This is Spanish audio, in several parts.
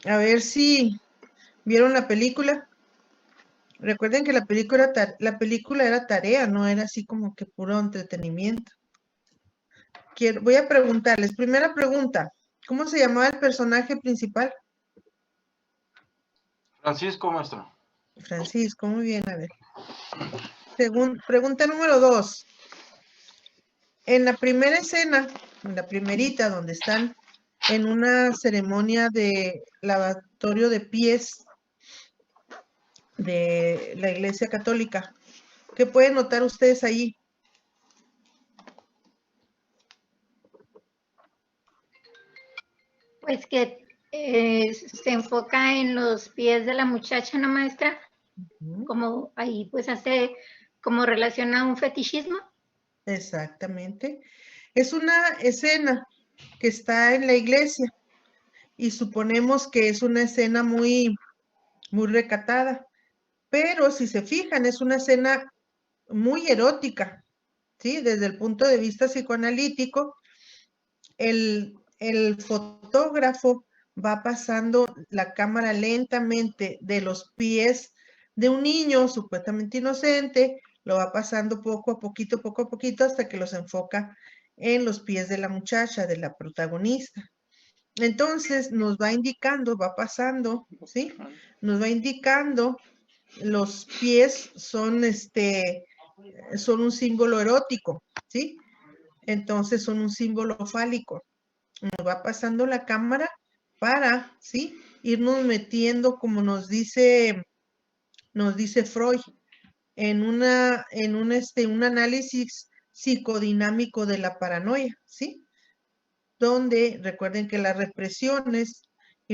A ver si vieron la película. Recuerden que la película era tarea, no era así como que puro entretenimiento. Voy a preguntarles. Primera pregunta. ¿Cómo se llamaba el personaje principal? Francisco, maestro. Francisco, muy bien, a ver. Pregunta número 2. En la primera escena, en la primerita, donde están en una ceremonia de lavatorio de pies de la Iglesia Católica, ¿qué pueden notar ustedes ahí? Pues que se enfoca en los pies de la muchacha, ¿no, maestra? Como ahí pues hace, como relaciona un fetichismo. Exactamente. Es una escena que está en la iglesia y suponemos que es una escena muy, muy recatada, pero si se fijan, es una escena muy erótica, ¿sí? Desde el punto de vista psicoanalítico, el fotógrafo va pasando la cámara lentamente de los pies de un niño supuestamente inocente, lo va pasando poco a poquito, hasta que los enfoca en los pies de la muchacha, de la protagonista. Entonces nos va indicando, va pasando, ¿sí? Nos va indicando, los pies son un símbolo erótico, ¿sí? Entonces son un símbolo fálico. Nos va pasando la cámara para, ¿sí? Irnos metiendo, como nos dice Freud, en un análisis psicodinámico de la paranoia, ¿sí? Donde recuerden que las represiones y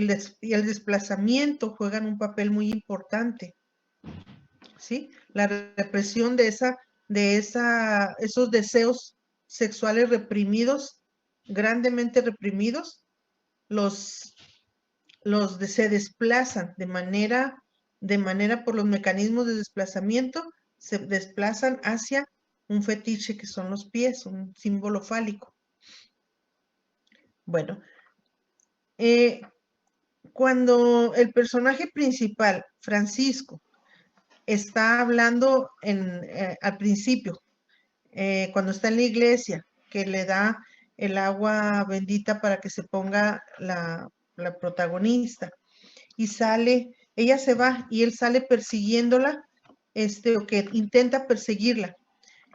el desplazamiento juegan un papel muy importante, ¿sí? La represión esos deseos sexuales reprimidos, grandemente reprimidos, se desplazan de manera por los mecanismos de desplazamiento, se desplazan hacia un fetiche que son los pies, un símbolo fálico. Bueno, cuando el personaje principal, Francisco, está hablando al principio, cuando está en la iglesia, que le da el agua bendita para que se ponga la protagonista, y ella se va y él sale persiguiéndola, o que intenta perseguirla.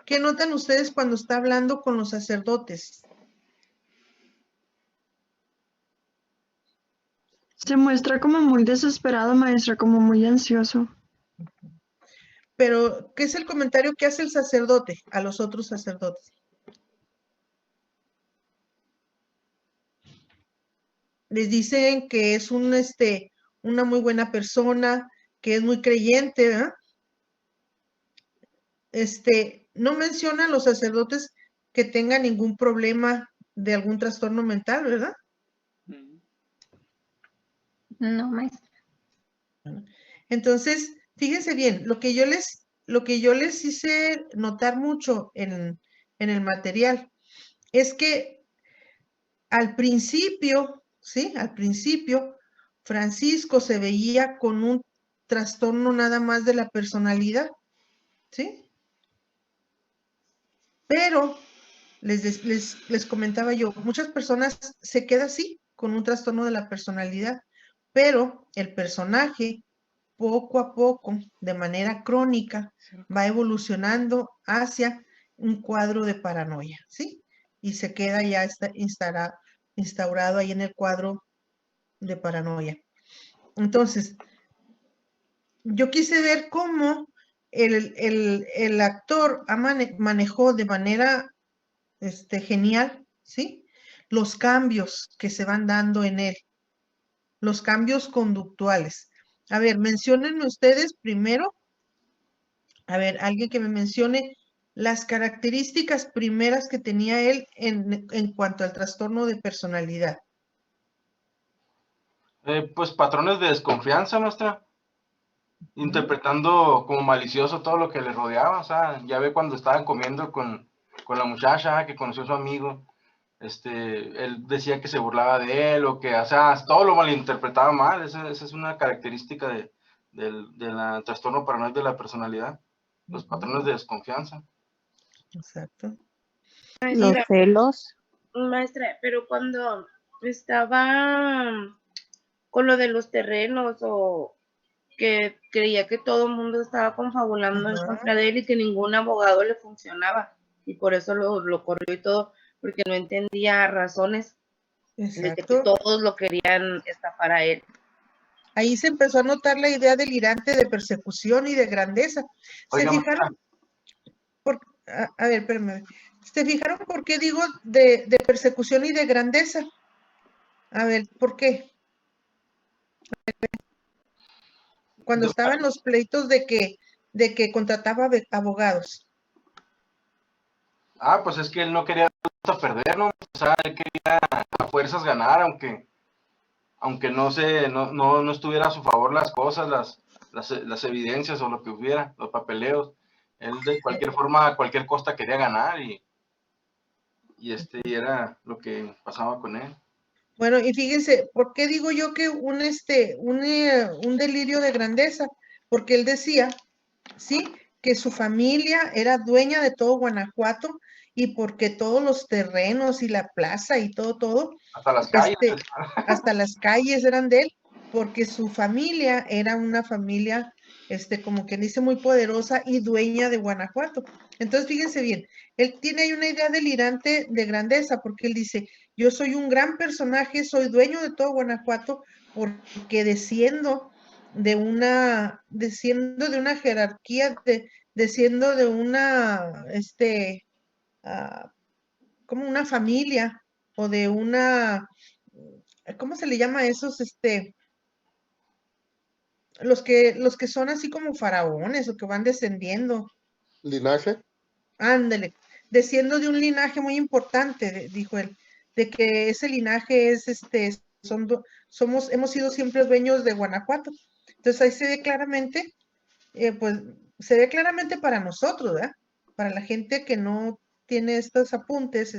¿Qué notan ustedes cuando está hablando con los sacerdotes? Se muestra como muy desesperado, maestra, como muy ansioso. Pero, ¿qué es el comentario que hace el sacerdote a los otros sacerdotes? Les dicen que es una muy buena persona, que es muy creyente, ¿verdad? No mencionan los sacerdotes que tengan ningún problema de algún trastorno mental, ¿verdad? No, maestra. Entonces, fíjense bien, lo que yo les hice notar mucho en el material es que al principio, ¿sí? Al principio, Francisco se veía con un trastorno nada más de la personalidad, ¿sí? Pero les comentaba yo, muchas personas se quedan así, con un trastorno de la personalidad, pero el personaje poco a poco, de manera crónica, va evolucionando hacia un cuadro de paranoia, ¿sí? Y se queda ya instaurado ahí en el cuadro de paranoia. Entonces, yo quise ver cómo el actor manejó de manera genial, ¿sí? Los cambios que se van dando en él, los cambios conductuales. A ver, menciónenme ustedes primero, a ver, alguien que me mencione las características primeras que tenía él en cuanto al trastorno de personalidad. Pues patrones de desconfianza, maestra. Interpretando como malicioso todo lo que le rodeaba. O sea, ya ve cuando estaban comiendo con la muchacha que conoció a su amigo. él decía que se burlaba de él o que, o sea, todo lo malinterpretaba mal. Esa es una característica del trastorno paranoide de la personalidad, los patrones de desconfianza. Exacto. Los Maestra, celos. maestra, pero cuando estaba con lo de los terrenos o que creía que todo el mundo estaba confabulando en Ajá. contra de él y que ningún abogado le funcionaba y por eso lo corrió y todo, porque no entendía razones de que Exacto. todos lo querían estafar a él. Ahí se empezó a notar la idea delirante de persecución y de grandeza. ¿Se Oiga, fijaron? A ver, espérame. ¿Se fijaron por qué digo de persecución y de grandeza? A ver, ¿por qué? Cuando estaban los pleitos de que contrataba abogados. pues es que él no quería perder, ¿no? O sea, él quería a fuerzas ganar, aunque no estuviera a su favor las cosas, las evidencias o lo que hubiera, los papeleos. Él de cualquier forma, a cualquier costa quería ganar y era lo que pasaba con él. Bueno, y fíjense, ¿por qué digo yo que un delirio de grandeza? Porque él decía, sí, que su familia era dueña de todo Guanajuato y porque todos los terrenos y la plaza y todo, Hasta las calles. hasta las calles eran de él, porque su familia era una familia, como quien dice, muy poderosa y dueña de Guanajuato. Entonces, fíjense bien, él tiene ahí una idea delirante de grandeza, porque él dice, yo soy un gran personaje, soy dueño de todo Guanajuato, porque desciendo de una jerarquía, desciendo de una, como una familia, o de una, ¿cómo se le llama a esos, los que son así como faraones, o que van descendiendo? ¿Linaje? Ándele, desciendo de un linaje muy importante, dijo él, de que ese linaje es, hemos sido siempre dueños de Guanajuato. Entonces ahí se ve claramente, pues, se ve claramente para nosotros, ¿verdad? Para la gente que no tiene estos apuntes,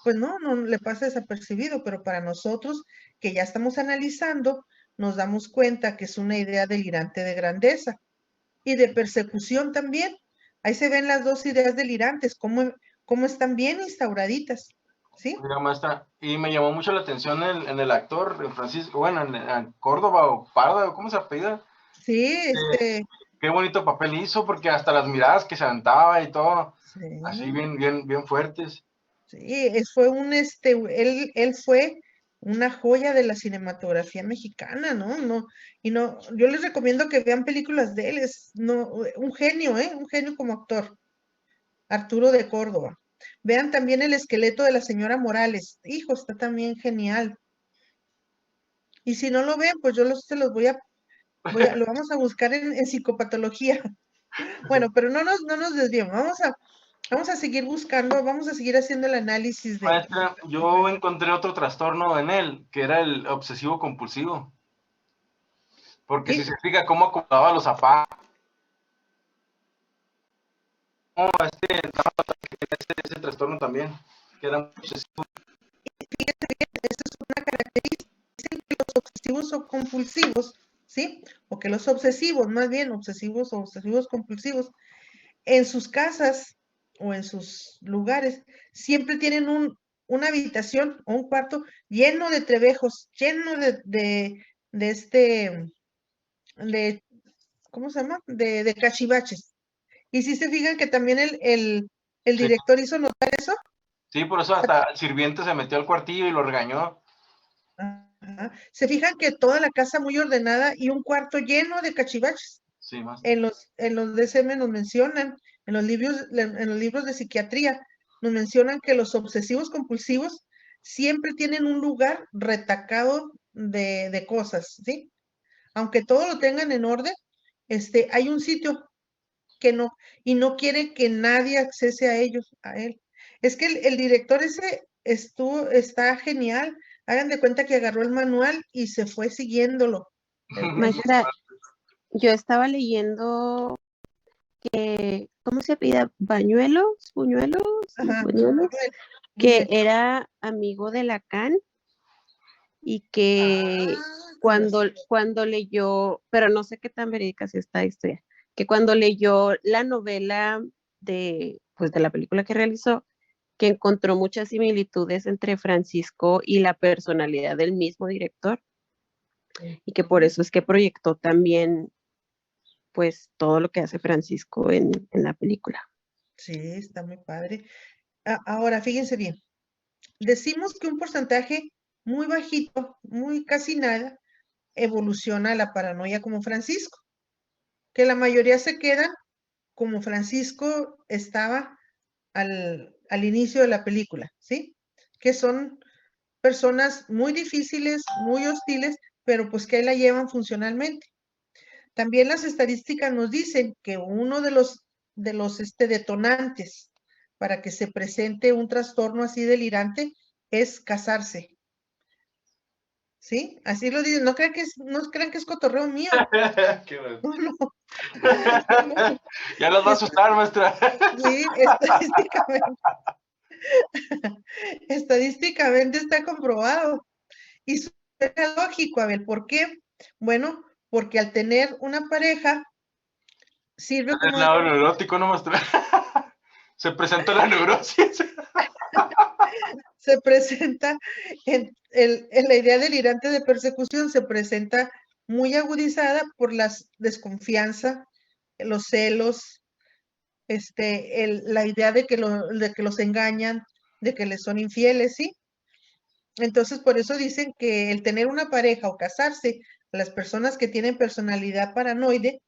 pues no le pasa desapercibido, pero para nosotros que ya estamos analizando, nos damos cuenta que es una idea delirante de grandeza y de persecución también. Ahí se ven las dos ideas delirantes, cómo están bien instauraditas, ¿sí? Oiga, maestra, y me llamó mucho la atención en el actor, en Francisco, bueno, en Córdoba o Parda, ¿cómo se apellida? Sí, Qué bonito papel hizo, porque hasta las miradas que se aventaba y todo, sí. así bien fuertes. Sí, él fue una joya de la cinematografía mexicana, ¿no? Yo les recomiendo que vean películas de él, un genio, un genio como actor, Arturo de Córdoba. Vean también El esqueleto de la señora Morales, hijo, está también genial. Y si no lo ven, pues yo se los lo vamos a buscar en psicopatología. Bueno, pero no nos desviemos, vamos a seguir buscando, vamos a seguir haciendo el análisis de... Maestra, yo encontré otro trastorno en él, que era el obsesivo compulsivo. Porque Sí. si se fija cómo acomodaba los zapatos, ese trastorno también, que era obsesivo. Fíjate bien, esa es una característica. Dicen que los obsesivos o compulsivos, ¿sí? O que los obsesivos, más bien, obsesivos o obsesivos compulsivos, en sus casas o en sus lugares, siempre tienen una habitación o un cuarto lleno de trebejos, lleno de ¿cómo se llama? De cachivaches. Y si se fijan que también el Sí. director hizo notar eso. Sí, por eso hasta el sirviente se metió al cuartillo y lo regañó. Ajá. Se fijan que toda la casa muy ordenada y un cuarto lleno de cachivaches. Sí, más. En los DSM nos mencionan, en los libros de psiquiatría, nos mencionan que los obsesivos compulsivos siempre tienen un lugar retacado de cosas, ¿sí? Aunque todo lo tengan en orden, hay un sitio que no, y no quiere que nadie accese a él. Es que el director ese está genial. Hagan de cuenta que agarró el manual y se fue siguiéndolo. Maestra, yo estaba leyendo que, ¿cómo se pide? ¿Bañuelos? ¿Buñuelos? Ajá. ¿Buñuelos? que Bien. era amigo de Lacan y que Con razón. cuando leyó, pero no sé qué tan verídica es esta historia, que cuando leyó la novela pues de la película que realizó, que encontró muchas similitudes entre Francisco y la personalidad del mismo director, y que por eso es que proyectó también pues todo lo que hace Francisco en la película. Sí, está muy padre. Ahora, fíjense bien, decimos que un porcentaje muy bajito, muy casi nada, evoluciona a la paranoia como Francisco, que la mayoría se quedan como Francisco estaba al inicio de la película, ¿sí? Que son personas muy difíciles, muy hostiles, pero pues que ahí la llevan funcionalmente. También las estadísticas nos dicen que uno de los detonantes para que se presente un trastorno así delirante es casarse. ¿Sí? Así lo dicen. No crean que es cotorreo mío. Qué bueno. No, no. Ya los va a asustar, maestra. Sí, estadísticamente está comprobado. Y suena lógico, a ver, ¿por qué? Bueno, porque al tener una pareja sirve El como lado neurótico, no, maestra. Se presenta la neurosis. se presenta en la idea delirante de persecución, se presenta muy agudizada por la desconfianza, los celos, la idea de que los engañan, de que les son infieles, ¿sí? Entonces, por eso dicen que el tener una pareja o casarse, las personas que tienen personalidad paranoide,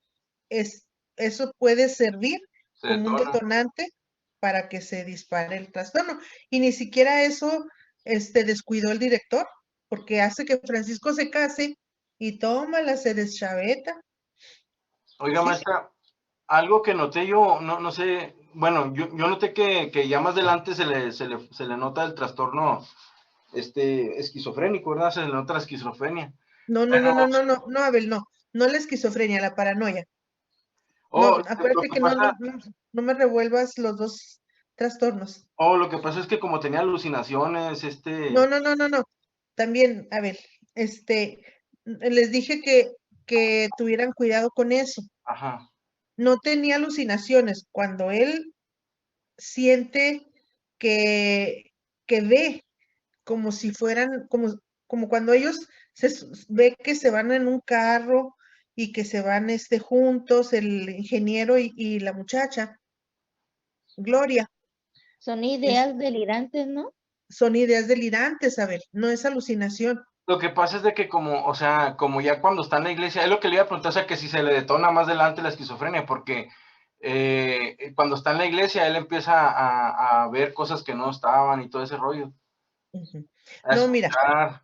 eso puede servir Se como un detona. detonante para que se dispare el trastorno. Y ni siquiera eso descuidó el director, porque hace que Francisco se case y tómala, se deschaveta, Oiga, ¿sí? maestra, algo que noté yo, no sé, bueno, yo noté que ya más adelante se le nota el trastorno esquizofrénico, ¿verdad? Se le nota la esquizofrenia. No, no, no, Pero, no, no, no, no, Abel, no la esquizofrenia, la paranoia. No, lo acuérdate que que no, no, pasa, no me revuelvas los dos trastornos. lo que pasa es que como tenía alucinaciones, No, no, no, no, no. También, a ver, les dije que tuvieran cuidado con eso. ajá, No tenía alucinaciones. Cuando él siente que, que ve como si fueran, como cuando ellos ve que se van en un carro y que se van juntos, el ingeniero y la muchacha, Gloria, Son es, ideas delirantes, ¿no? son ideas delirantes, a ver, no es alucinación. lo que pasa es de que como, o sea, como ya cuando está en la iglesia, es lo que le iba a preguntar, o sea, que si se le detona más adelante la esquizofrenia, porque cuando está en la iglesia, él empieza a ver cosas que no estaban y todo ese rollo, Ujú. a No, mira, escuchar,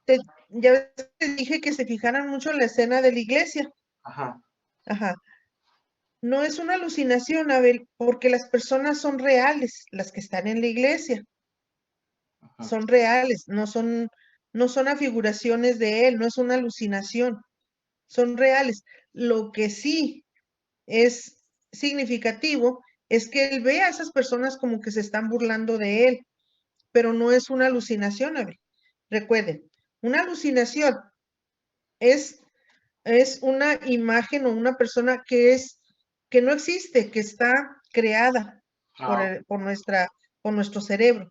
ya ves que te dije que se fijaran mucho en la escena de la iglesia. ajá, Ajá. No es una alucinación, Abel, porque las personas son reales, las que están en la iglesia, ajá. son reales, no son afiguraciones de él, no es una alucinación, son reales. Lo que sí es significativo es que él ve a esas personas como que se están burlando de él, pero no es una alucinación, Abel. Recuerden, una alucinación es una imagen o una persona que no existe, que está creada por, Ah, el- por nuestra, por nuestro cerebro.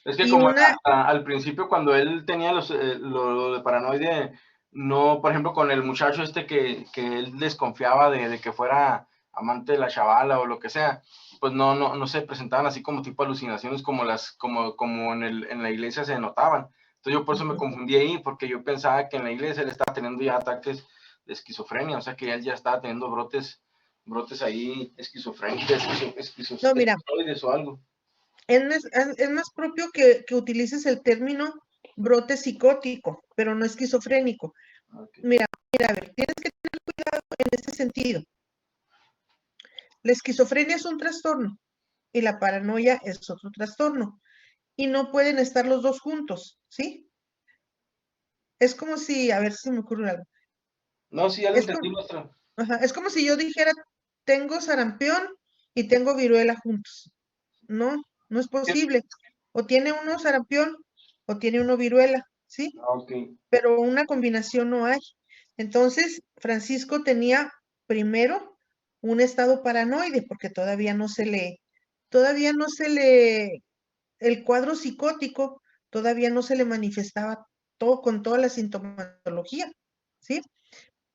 es que Y como una, al principio cuando él tenía lo de paranoide, no, por ejemplo, con el muchacho que él desconfiaba de que fuera amante de la chavala o lo que sea, pues no se presentaban así como tipo alucinaciones como en la iglesia se notaban. Entonces yo por eso me confundí ahí, porque yo pensaba que en la iglesia él estaba teniendo ya ataques de esquizofrenia, o sea que él ya estaba teniendo brotes ahí esquizofrénicos, no, mira, esquizoides o algo. es más propio que utilices el término brote psicótico, pero no esquizofrénico. Okay. Mira, a ver, tienes que tener cuidado en este sentido. La esquizofrenia es un trastorno y la paranoia es otro trastorno. Y no pueden estar los dos juntos, ¿sí? Es como si, a ver si me ocurre algo. No, sí, ya lo Es entendí, como, maestra. ajá, es como si yo dijera, tengo sarampión y tengo viruela juntos. No, no es posible. o tiene uno sarampión o tiene uno viruela, ¿sí? Ok. Pero una combinación no hay. Entonces, Francisco tenía primero un estado paranoide porque todavía no se le, el cuadro psicótico todavía no se le manifestaba todo con toda la sintomatología, ¿sí?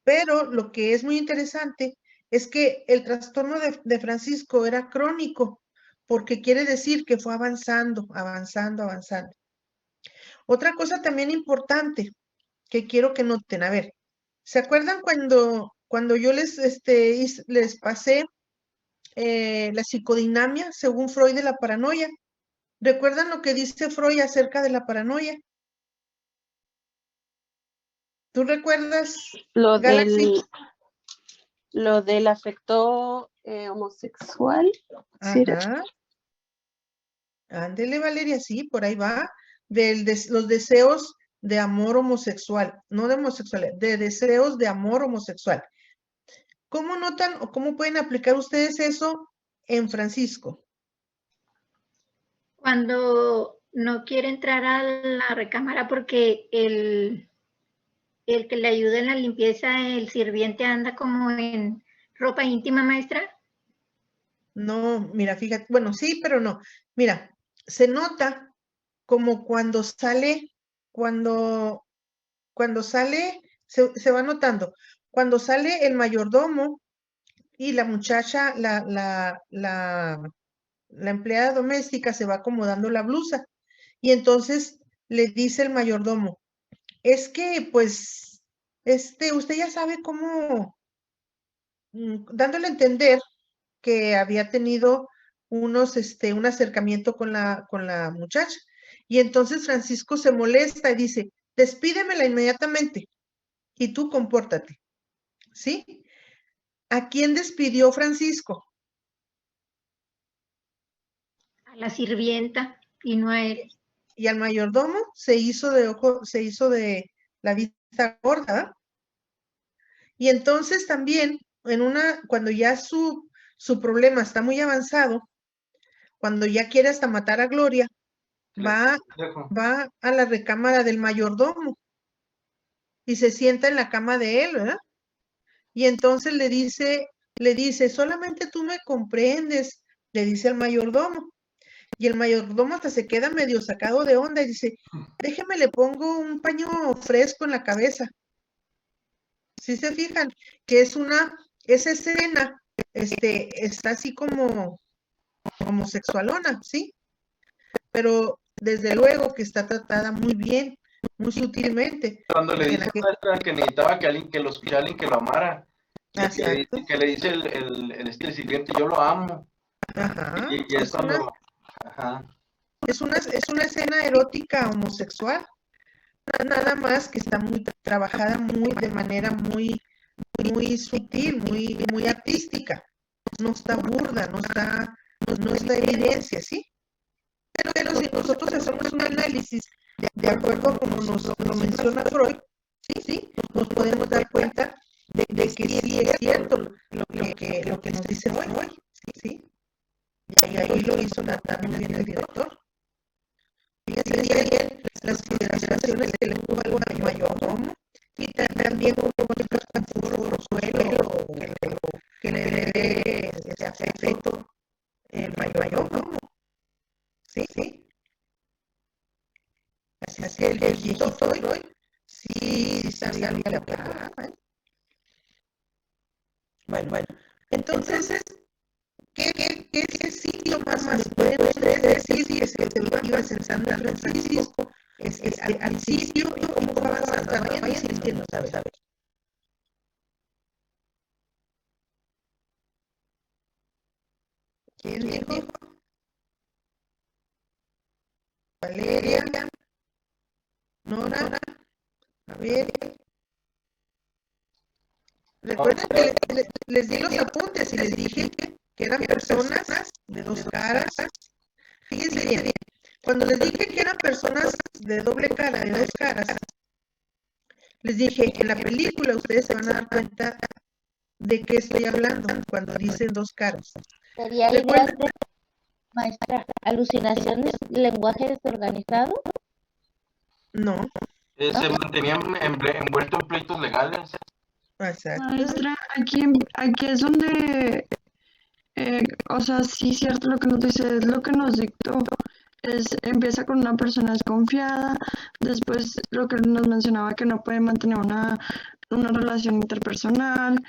Pero lo que es muy interesante es que el trastorno de Francisco era crónico, porque quiere decir que fue avanzando, avanzando, avanzando. Otra cosa también importante que quiero que noten, a ver, ¿se acuerdan cuando yo les pasé la psicodinamia según Freud de la paranoia? ¿Recuerdan lo que dice Freud acerca de la paranoia? ¿Tú recuerdas, Lo Galaxy? del afecto homosexual. ¿Sí era? Ajá. Ándele, Valeria, sí, por ahí va. Los deseos de amor homosexual, no de homosexualidad, de deseos de amor homosexual. ¿Cómo notan o cómo pueden aplicar ustedes eso en Francisco? Cuando no quiere entrar a la recámara porque el que le ayuda en la limpieza, el sirviente anda como en ropa íntima, maestra. No, mira, fíjate, bueno, sí, pero no. Mira, se nota como cuando sale, se va notando, cuando sale el mayordomo y la muchacha, la empleada doméstica se va acomodando la blusa y entonces le dice el mayordomo, es que pues, usted ya sabe cómo, dándole a entender que había tenido un acercamiento con la muchacha. Y entonces Francisco se molesta y dice, despídemela inmediatamente y tú compórtate, ¿sí? ¿A quién despidió Francisco? A la sirvienta y no a él. Y al mayordomo se hizo de la vista gorda. Y entonces también, cuando ya su problema está muy avanzado, cuando ya quiere hasta matar a Gloria, va a la recámara del mayordomo y se sienta en la cama de él, ¿verdad? Y entonces le dice, solamente tú me comprendes, le dice al mayordomo. Y el mayordomo hasta se queda medio sacado de onda y dice, déjeme le pongo un paño fresco en la cabeza. Si se fijan, que esa escena, está así como homosexualona, ¿sí? Pero desde luego que está tratada muy bien, muy sutilmente. Cuando le dice que necesitaba que lo escuchara alguien que lo amara, que le dice el sirviente, yo lo amo. Ajá. Y es cuando... Ajá. Es una escena erótica homosexual, nada más que está muy trabajada de manera muy, muy sutil, muy artística. No está burda, no está evidencia, ¿sí? Pero si nosotros hacemos un análisis de acuerdo a como nos lo menciona Freud, ¿sí? Nos podemos dar cuenta de que sí es cierto lo que nos dice Freud, ¿sí? Y ahí lo hizo muy bien el director. Fíjense bien las consideraciones que le tuvo al mayordomo y también hubo otras con suelo que le dé ese afecto el mayordomo. ¿Sí? Así que el viejito Freud sí sabía lo que hablaba. Bueno. Entonces, ¿qué síntomas más pueden ustedes decir si es que se iba sensando a Francisco al principio y cómo fue avanzando? Vayan sintiendo, ¿sabes? ¿Quién dijo? Valeria, Nora, a ver. Recuerden que les di los apuntes y les dije que eran personas de dos caras. Fíjense bien, cuando les dije que eran personas de doble cara, de dos caras, les dije, en la película ustedes se van a dar cuenta de qué estoy hablando cuando dicen dos caras. Sería Maestra, alucinaciones, lenguaje desorganizado. No, Se mantenía envuelto en pleitos legales. exacto. Maestra, aquí es donde, o sea, sí, cierto lo que nos dice, es lo que nos dictó. Empieza con una persona desconfiada, después lo que nos mencionaba que no puede mantener una relación interpersonal,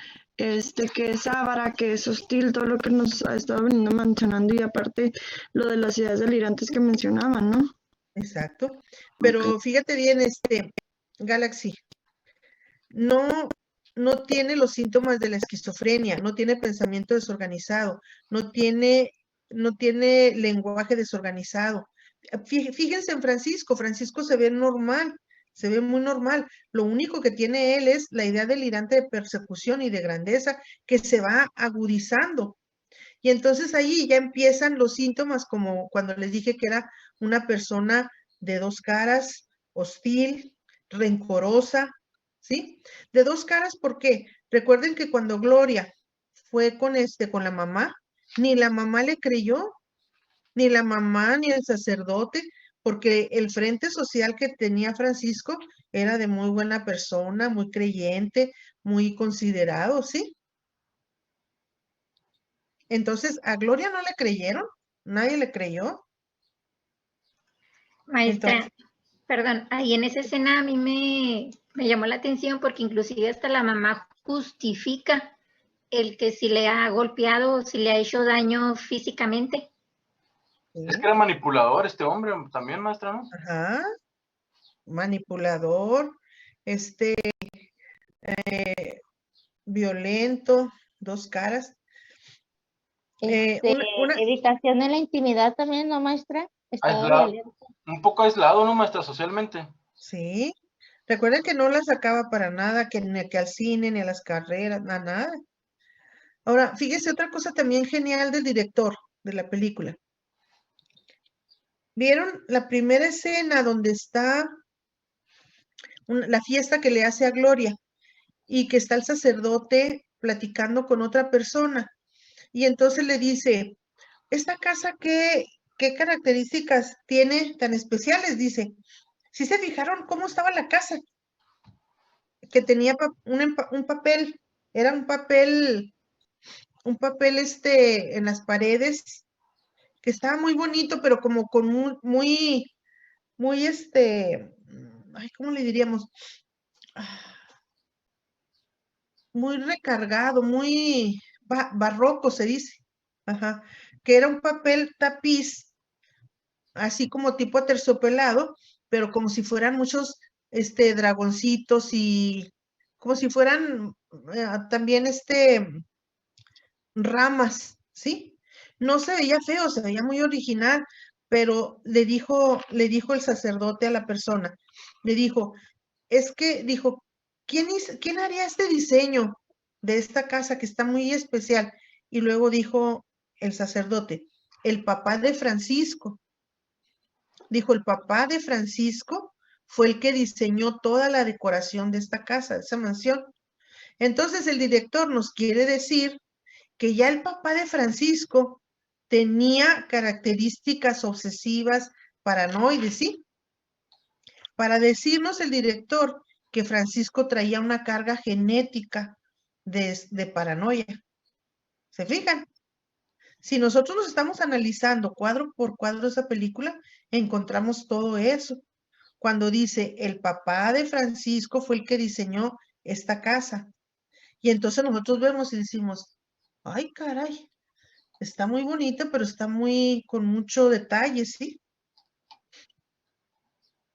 que es avara, que es hostil, todo lo que nos ha estado veniendo mencionando y aparte lo de las ideas delirantes que mencionaban, ¿no? Exacto. Pero fíjate bien, Galaxy, no, no tiene los síntomas de la esquizofrenia, no tiene pensamiento desorganizado, no tiene lenguaje desorganizado. Fíjense en Francisco, Francisco se ve normal, se ve muy normal. Lo único que tiene él es la idea delirante de persecución y de grandeza que se va agudizando. Y entonces ahí ya empiezan los síntomas como cuando les dije que era una persona de dos caras, hostil, rencorosa, ¿sí? De dos caras, ¿por qué? Recuerden que cuando Gloria fue con la mamá, ni la mamá le creyó, ni la mamá ni el sacerdote, porque el frente social que tenía Francisco era de muy buena persona, muy creyente, muy considerado, ¿sí? Entonces, a Gloria no le creyeron, nadie le creyó. Maestra, Entonces, perdón, ahí en esa escena a mí me llamó la atención porque inclusive hasta la mamá justifica el que si le ha golpeado o si le ha hecho daño físicamente. Es sí, que era manipulador este hombre también, maestra, ¿no? ajá, manipulador, este, violento, dos caras. Una, Dedicación en la intimidad también, ¿no, maestra? Estaba Aislado, violento. un poco aislado, ¿no, maestra? Socialmente. sí, recuerden que no la sacaba para nada, que ni que al cine, ni a las carreras, nada. Ahora, fíjese otra cosa también genial del director de la película. ¿Vieron la primera escena donde está la fiesta que le hace a Gloria y que está el sacerdote platicando con otra persona? Y entonces le dice, ¿esta casa qué características tiene tan especiales? Dice, ¿sí se fijaron cómo estaba la casa? Que tenía un papel, era un papel en las paredes, que estaba muy bonito, pero como con muy ay, ¿cómo le diríamos? Ah, muy recargado, muy barroco se dice. Ajá, que era un papel tapiz, así como tipo aterciopelado, pero como si fueran muchos dragoncitos y como si fueran también ramas, ¿sí? No se veía feo, se veía muy original, pero le dijo el sacerdote a la persona, le dijo, es que dijo, ¿quién haría este diseño de esta casa que está muy especial? Y luego dijo el sacerdote, el papá de Francisco. Dijo, el papá de Francisco fue el que diseñó toda la decoración de esta casa, de esa mansión. Entonces el director nos quiere decir que ya el papá de Francisco tenía características obsesivas, paranoides, ¿sí? Para decirnos el director que Francisco traía una carga genética de paranoia. ¿Se fijan? Si nosotros nos estamos analizando cuadro por cuadro esa película, encontramos todo eso. Cuando dice, el papá de Francisco fue el que diseñó esta casa. Y entonces nosotros vemos y decimos, ay, caray, está muy bonita, pero está con mucho detalle, ¿sí?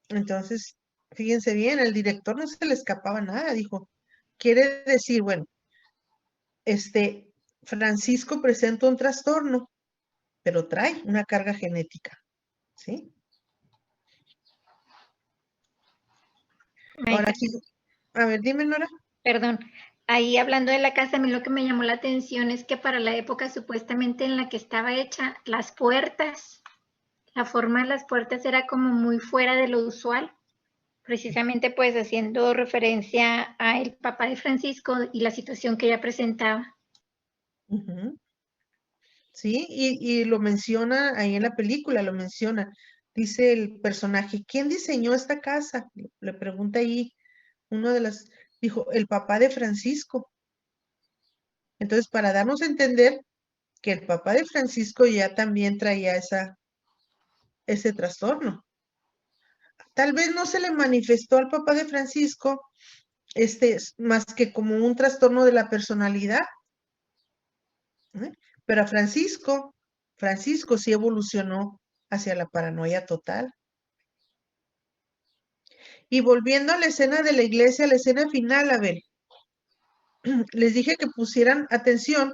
Entonces, fíjense bien, el director no se le escapaba nada, dijo, quiere decir, bueno, Francisco presenta un trastorno, pero trae una carga genética, ¿sí? Ahora Maestra, aquí, a ver, dime, Nora. perdón, ahí hablando de la casa, a mí lo que me llamó la atención es que para la época supuestamente en la que estaba hecha, las puertas, la forma de las puertas era como muy fuera de lo usual, precisamente pues haciendo referencia a el papá de Francisco y la situación que ella presentaba. Ujú. ¿sí? Y lo menciona ahí en la película, lo menciona. Dice el personaje, ¿quién diseñó esta casa? Le pregunta ahí uno de las, dijo, el papá de Francisco. Entonces, para darnos a entender que el papá de Francisco ya también traía ese trastorno. Tal vez no se le manifestó al papá de Francisco más que como un trastorno de la personalidad, ¿eh? Pero a Francisco sí evolucionó hacia la paranoia total. Y volviendo a la escena de la iglesia, a la escena final, a ver, les dije que pusieran atención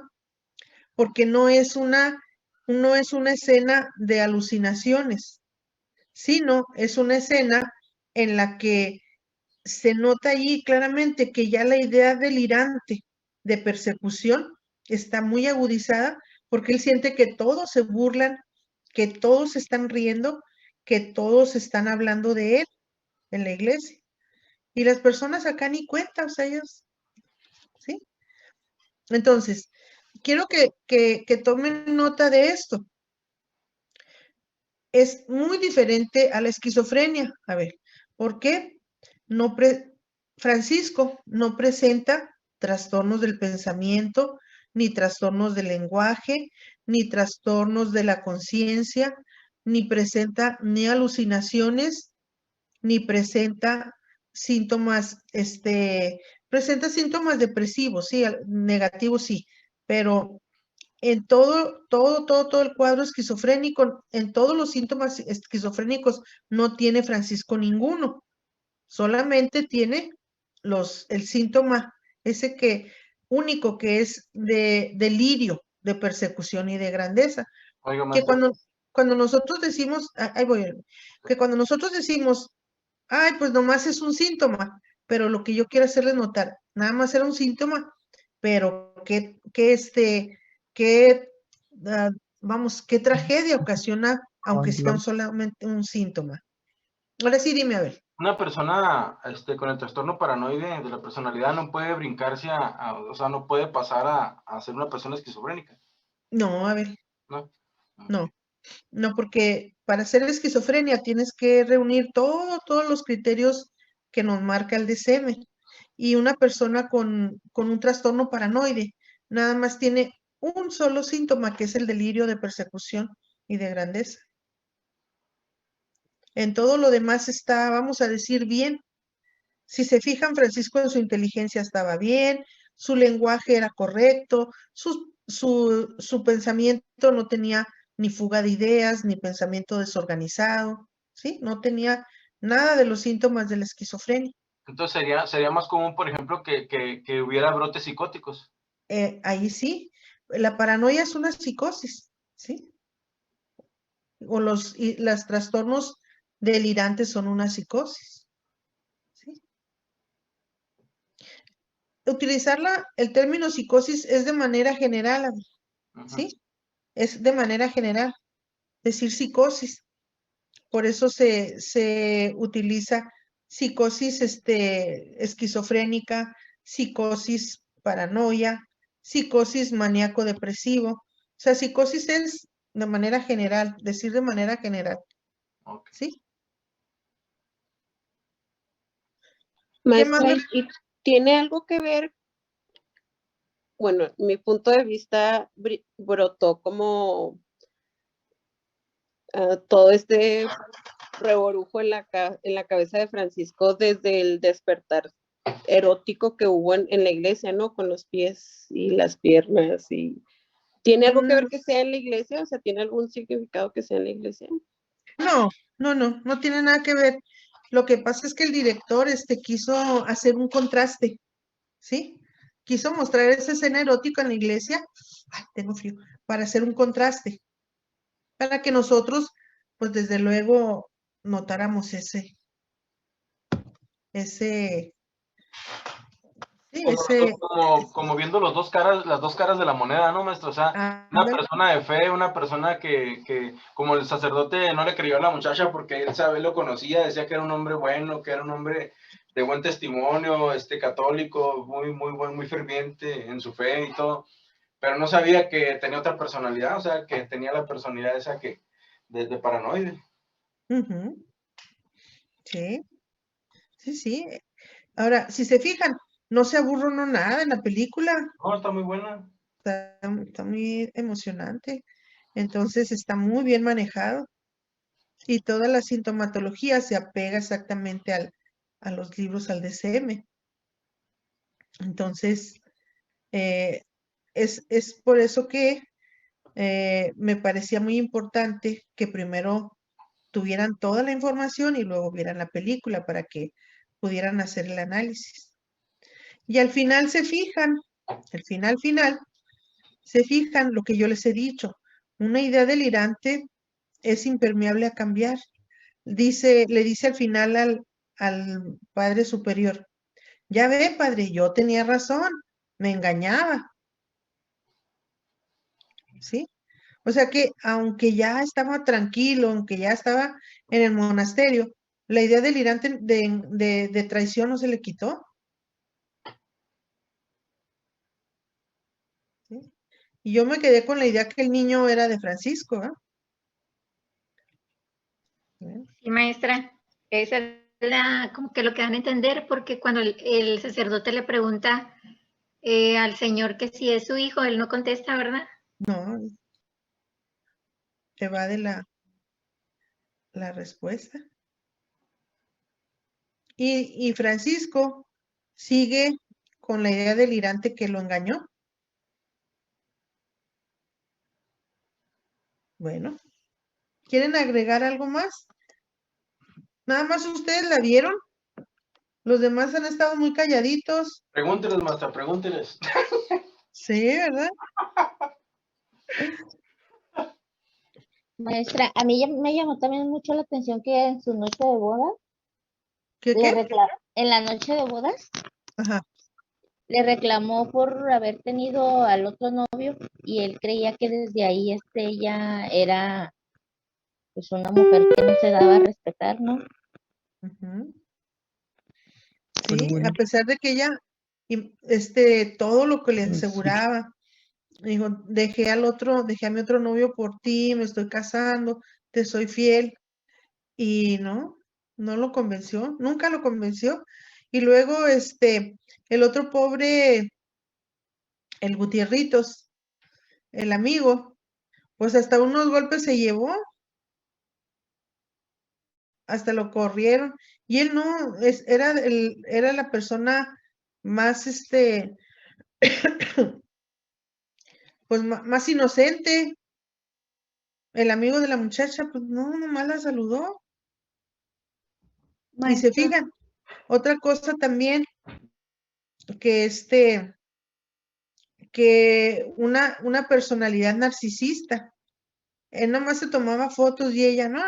porque no es una escena de alucinaciones, sino es una escena en la que se nota allí claramente que ya la idea delirante de persecución está muy agudizada porque él siente que todos se burlan, que todos están riendo, que todos están hablando de él en la iglesia. Y las personas acá ni cuenta, o sea, ellos, ¿sí? Entonces, quiero que tomen nota de esto. Es muy diferente a la esquizofrenia. A ver, ¿por qué? Francisco no presenta trastornos del pensamiento, ni trastornos del lenguaje, ni trastornos de la conciencia, ni presenta ni alucinaciones, ni presenta síntomas, presenta síntomas depresivos, sí, negativos, sí, pero en todo el cuadro esquizofrénico, en todos los síntomas esquizofrénicos, no tiene Francisco ninguno. Solamente tiene el síntoma ese único que es de delirio, de persecución y de grandeza. Oiga, Que maestro, cuando nosotros decimos, que cuando nosotros decimos, ay, pues nomás es un síntoma, pero lo que yo quiero hacerles notar, nada más era un síntoma, pero qué, qué tragedia ocasiona, aunque sea solamente un síntoma. Ahora sí, dime, a ver. una persona con el trastorno paranoide de la personalidad no puede brincarse o sea, no puede pasar a ser una persona esquizofrénica, No, a ver, ¿no? no, no, porque para ser esquizofrenia tienes que reunir todos los criterios que nos marca el DSM. Y una persona con un trastorno paranoide nada más tiene un solo síntoma, que es el delirio de persecución y de grandeza. En todo lo demás está, vamos a decir, bien. Si se fijan, Francisco en su inteligencia estaba bien, su lenguaje era correcto, su pensamiento no tenía ni fuga de ideas, ni pensamiento desorganizado, ¿sí? No tenía nada de los síntomas de la esquizofrenia. Entonces sería más común, por ejemplo, que hubiera brotes psicóticos. Ahí sí, la paranoia es una psicosis, ¿sí? O los trastornos delirantes son una psicosis, ¿sí? Utilizar el término psicosis es de manera general, ¿sí? Es de manera general, decir psicosis. Por eso se utiliza psicosis esquizofrénica, psicosis paranoia, psicosis maníaco-depresivo. O sea, psicosis es de manera general, decir de manera general. Okay. ¿Sí? Maestra, ¿y tiene algo que ver? Bueno, mi punto de vista brotó como todo este reborujo en la cabeza de Francisco desde el despertar erótico que hubo en la iglesia, ¿no? Con los pies y las piernas. Y ¿tiene algo que ver que sea en la iglesia? O sea, ¿tiene algún significado que sea en la iglesia? No tiene nada que ver. Lo que pasa es que el director quiso hacer un contraste, ¿sí? Quiso mostrar esa escena erótica en la iglesia, ay, tengo frío, para hacer un contraste, para que nosotros, pues desde luego, notáramos ese, sí, como viendo las dos caras de la moneda, ¿no, maestro? O sea, una persona de fe, una persona que como el sacerdote no le creyó a la muchacha porque él lo conocía, decía que era un hombre bueno, que era un hombre de buen testimonio, católico, muy ferviente en su fe y todo. pero no sabía que tenía otra personalidad, o sea, que tenía la personalidad esa que de paranoide. Ujú. Sí, sí, sí. Ahora, si se fijan, no se aburre uno nada en la película, No, está muy buena. está muy emocionante. Entonces está muy bien manejado y toda la sintomatología se apega exactamente a los libros, al DCM. Entonces, eh, es por eso que me parecía muy importante que primero tuvieran toda la información y luego vieran la película para que pudieran hacer el análisis. Y al final se fijan, al final, se fijan lo que yo les he dicho. Una idea delirante es impermeable a cambiar. Le dice al final al Padre Superior, ya ve, padre, yo tenía razón, me engañaba, ¿sí? O sea que aunque ya estaba tranquilo, aunque ya estaba en el monasterio, la idea delirante de traición no se le quitó, ¿sí? Y yo me quedé con la idea que el niño era de Francisco, ¿ah? ¿Sí? Sí, maestra, esa es como que lo que dan a entender, porque cuando el sacerdote le pregunta al Señor que si es su hijo, él no contesta, ¿verdad? No, evade la respuesta. Y Francisco sigue con la idea delirante que lo engañó. Bueno, ¿quieren agregar algo más? Nada más ustedes la vieron, los demás han estado muy calladitos. Pregúnteles, maestra, pregúnteles. Sí, ¿verdad? Maestra, a mí me llamó también mucho la atención que en su noche de bodas, ¿Qué qué? en la noche de bodas, Ajá. le reclamó por haber tenido al otro novio y él creía que desde ahí ella era pues una mujer que no se daba a respetar, ¿no? Ujú. Bueno, Sí, bueno. a pesar de que ella, todo lo que le Sí. aseguraba, dijo, dejé a mi otro novio por ti, me estoy casando, te soy fiel. Y no lo convenció, nunca lo convenció. Y luego, el otro pobre, el Gutierritos, el amigo, pues hasta unos golpes se llevó, hasta lo corrieron. Y él no, era la persona más, pues más inocente. El amigo de la muchacha, pues no, nomás la saludó. Y se Maestra, fijan, otra cosa también, que que una personalidad narcisista. Él nomás se tomaba fotos y ella, no.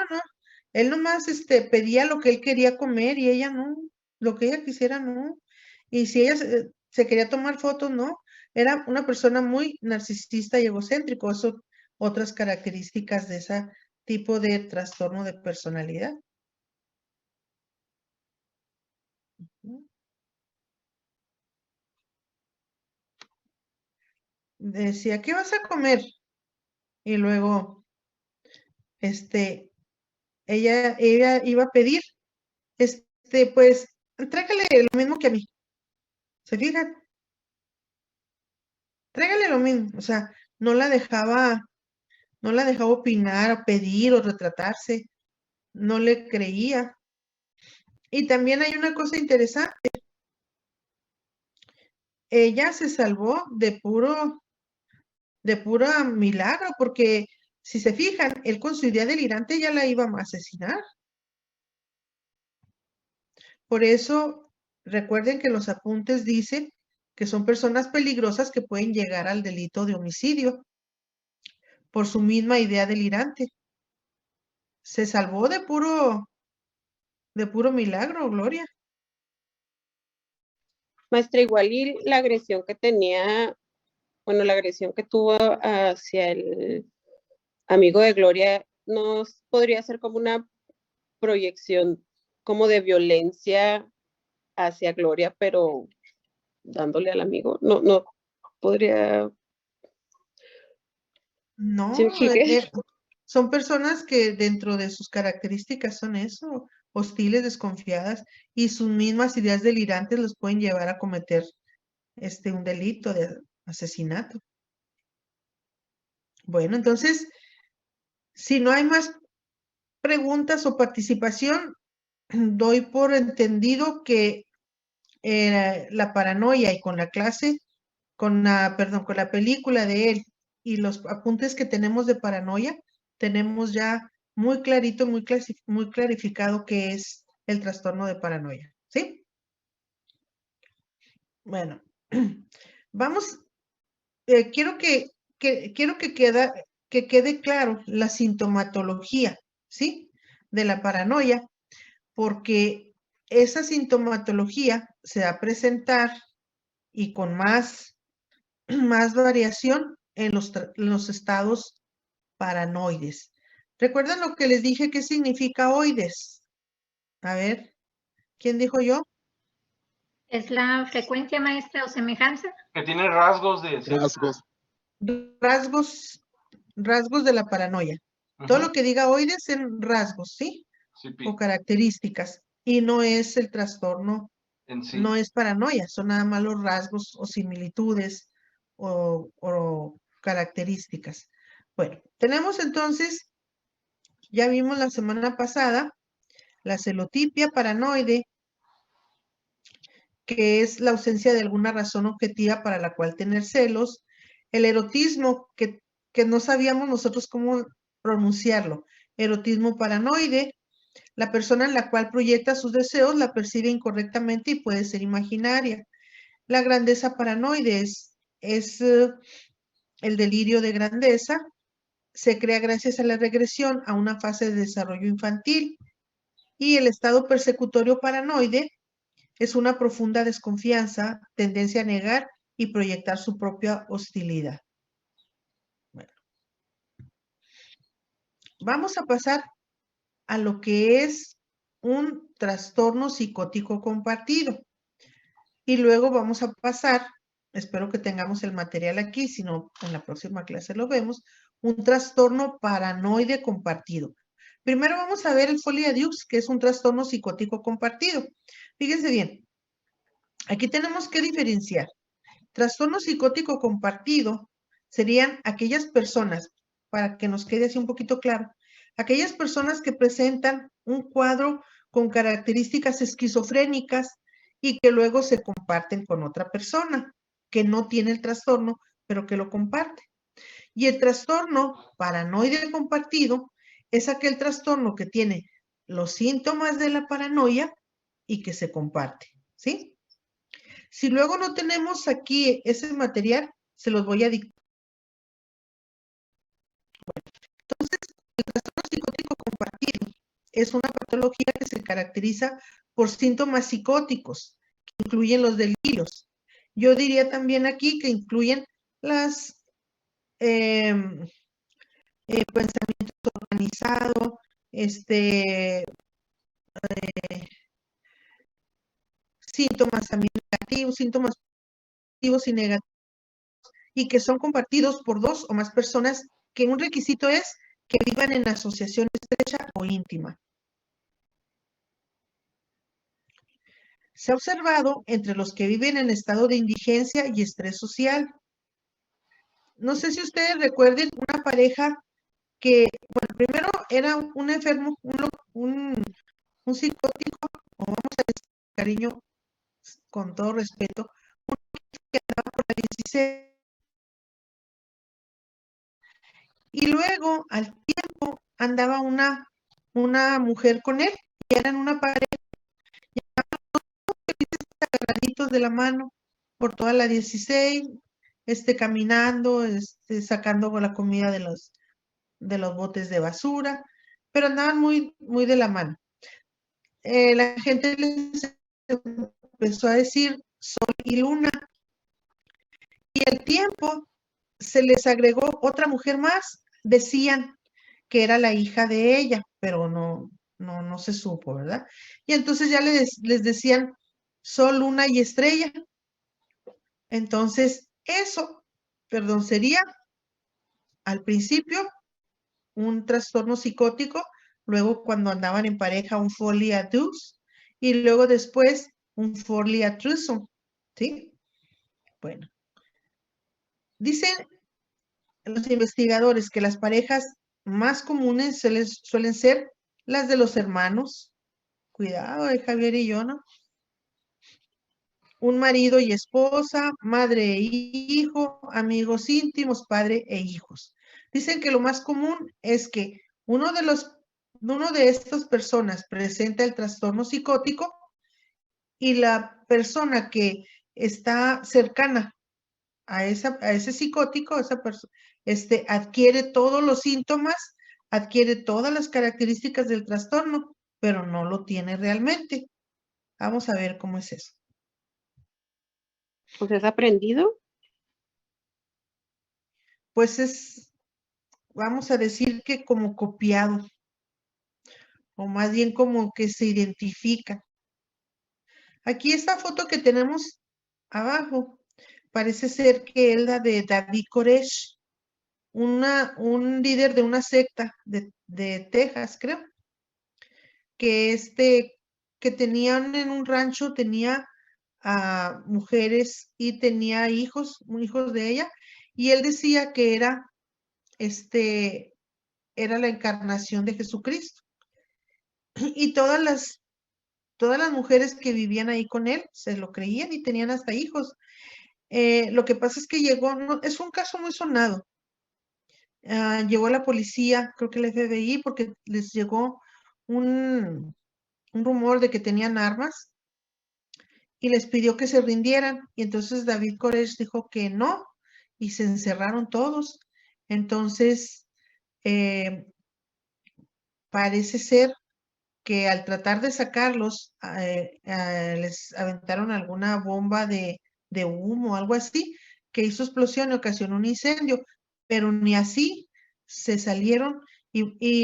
Él nomás pedía lo que él quería comer y ella no, lo que ella quisiera no. Y si ella se quería tomar fotos, no. Era una persona muy narcisista y egocéntrico. Eso, otras características de ese tipo de trastorno de personalidad. Decía, ¿qué vas a comer? Y luego, ella iba a pedir, pues, tráigale lo mismo que a mí. ¿Se fijan? Tráigale lo mismo. O sea, no la dejaba opinar, pedir o retratarse. No le creía. Y también hay una cosa interesante. Ella se salvó de puro milagro, porque si se fijan, él con su idea delirante ya la iba a asesinar. Por eso, recuerden que los apuntes dicen que son personas peligrosas que pueden llegar al delito de homicidio por su misma idea delirante. Se salvó de puro milagro, Gloria. Maestra, igual y la agresión que tenía, bueno, la agresión que tuvo hacia el amigo de Gloria, ¿no podría ser como una proyección como de violencia hacia Gloria, pero dándole al amigo? No podría No, Sí, ¿qué? son personas que dentro de sus características son eso, hostiles, desconfiadas, y sus mismas ideas delirantes los pueden llevar a cometer un delito de asesinato. Bueno, entonces, si no hay más preguntas o participación, doy por entendido que la paranoia y con la clase, perdón, con la película de él y los apuntes que tenemos de paranoia, tenemos ya muy clarito, muy clarificado qué es el trastorno de paranoia, ¿sí? Bueno, vamos, quiero que quede claro la sintomatología, ¿sí? De la paranoia, porque esa sintomatología se va a presentar y con más variación en los estados paranoides. ¿Recuerdan lo que les dije que significa oides? A ver, ¿quién dijo yo? ¿Es la frecuencia, maestra, o semejanza? Que tiene rasgos de... Rasgos. Rasgos de la paranoia. Todo lo que diga oides en rasgos, ¿sí? Sí, O características. Y no es el trastorno, en sí. no es paranoia, son nada más los rasgos o similitudes o características. Bueno, tenemos entonces, ya vimos la semana pasada, la celotipia paranoide, que es la ausencia de alguna razón objetiva para la cual tener celos, el erotismo, que no sabíamos nosotros cómo pronunciarlo, erotismo paranoide, la persona en la cual proyecta sus deseos la percibe incorrectamente y puede ser imaginaria. La grandeza paranoide es el delirio de grandeza, se crea gracias a la regresión a una fase de desarrollo infantil, y el estado persecutorio paranoide es una profunda desconfianza, tendencia a negar y proyectar su propia hostilidad. Bueno, vamos a pasar a lo que es un trastorno psicótico compartido. Y luego vamos a pasar, espero que tengamos el material aquí, si no, en la próxima clase lo vemos, un trastorno paranoide compartido. Primero vamos a ver el folia-Dux, que es un trastorno psicótico compartido. Fíjense bien, aquí tenemos que diferenciar. Trastorno psicótico compartido serían aquellas personas, para que nos quede así un poquito claro, aquellas personas que presentan un cuadro con características esquizofrénicas y que luego se comparten con otra persona que no tiene el trastorno, pero que lo comparte. Y el trastorno paranoide compartido es aquel trastorno que tiene los síntomas de la paranoia y que se comparte, ¿sí? Si luego no tenemos aquí ese material, se los voy a dictar. Entonces, el trastorno psicótico compartido es una patología que se caracteriza por síntomas psicóticos, que incluyen los delirios. Yo diría también aquí que incluyen las pensamientos organizados, síntomas también negativos, síntomas positivos y negativos, y que son compartidos por dos o más personas, que un requisito es que vivan en asociación estrecha o íntima. Se ha observado entre los que viven en estado de indigencia y estrés social. No sé si ustedes recuerden una pareja que, bueno, primero era un enfermo, un psicótico, o vamos a decir, cariño, con todo respeto, un que andaba por la 16, y luego al tiempo andaba una mujer con él, y eran una pareja agarraditos de la mano por toda la 16, caminando, sacando la comida de los botes de basura, pero andaban muy, muy de la mano. La gente les empezó a decir sol y luna, y el tiempo se les agregó otra mujer más, decían que era la hija de ella, pero no se supo, ¿verdad? Y entonces ya les decían sol, luna y estrella. Entonces, eso, perdón, sería al principio un trastorno psicótico, luego cuando andaban en pareja un folie à deux y luego después un folie à trois, ¿sí? Bueno, dicen los investigadores que las parejas más comunes suelen ser las de los hermanos. Cuidado, Javier y yo, ¿no? Un marido y esposa, madre e hijo, amigos íntimos, padre e hijos. Dicen que lo más común es que uno de estas personas presenta el trastorno psicótico y la persona que está cercana a ese psicótico, adquiere todos los síntomas, adquiere todas las características del trastorno, pero no lo tiene realmente. Vamos a ver cómo es eso. Pues es aprendido. Pues es, vamos a decir que como copiado, o más bien como que se identifica. Aquí esta foto que tenemos abajo, parece ser que es la de David Koresh, un líder de una secta de Texas, creo, que tenían en un rancho, tenía a mujeres y tenía hijos de ella, y él decía que era la encarnación de Jesucristo. Y todas las mujeres que vivían ahí con él se lo creían y tenían hasta hijos. Lo que pasa es que es un caso muy sonado. Llegó la policía, creo que el FBI, porque les llegó un rumor de que tenían armas y les pidió que se rindieran. Y entonces David Koresh dijo que no y se encerraron todos. Entonces, parece ser que al tratar de sacarlos, les aventaron alguna bomba de humo, algo así, que hizo explosión y ocasionó un incendio, pero ni así se salieron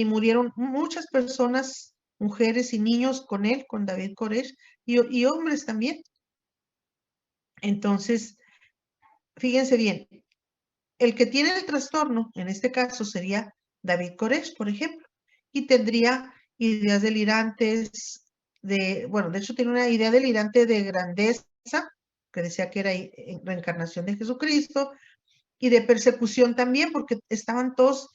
murieron muchas personas, mujeres y niños con él, con David Koresh, y hombres también. Entonces, fíjense bien, el que tiene el trastorno, en este caso sería David Koresh, por ejemplo, y tendría ideas delirantes de hecho tiene una idea delirante de grandeza, que decía que era reencarnación de Jesucristo, y de persecución también, porque estaban todos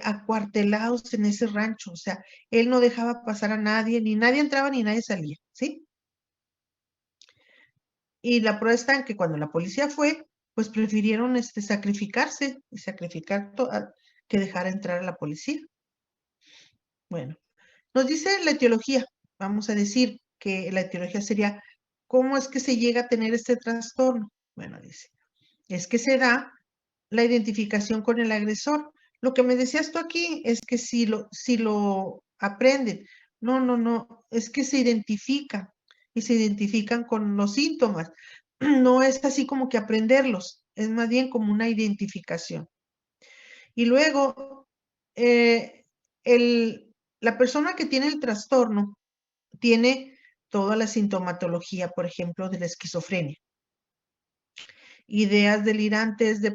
acuartelados en ese rancho, o sea, él no dejaba pasar a nadie, ni nadie entraba ni nadie salía, ¿sí? Y la prueba está en que cuando la policía fue, pues prefirieron sacrificarse y sacrificar que dejar entrar a la policía. Bueno, nos dice la etiología, vamos a decir que la etiología sería, ¿cómo es que se llega a tener este trastorno? Bueno, dice, es que se da la identificación con el agresor. Lo que me decías tú aquí es que si lo aprenden. No, es que se identifican y se identifican con los síntomas. No es así como que aprenderlos, es más bien como una identificación. Y luego, la persona que tiene el trastorno tiene toda la sintomatología, por ejemplo, de la esquizofrenia. Ideas delirantes de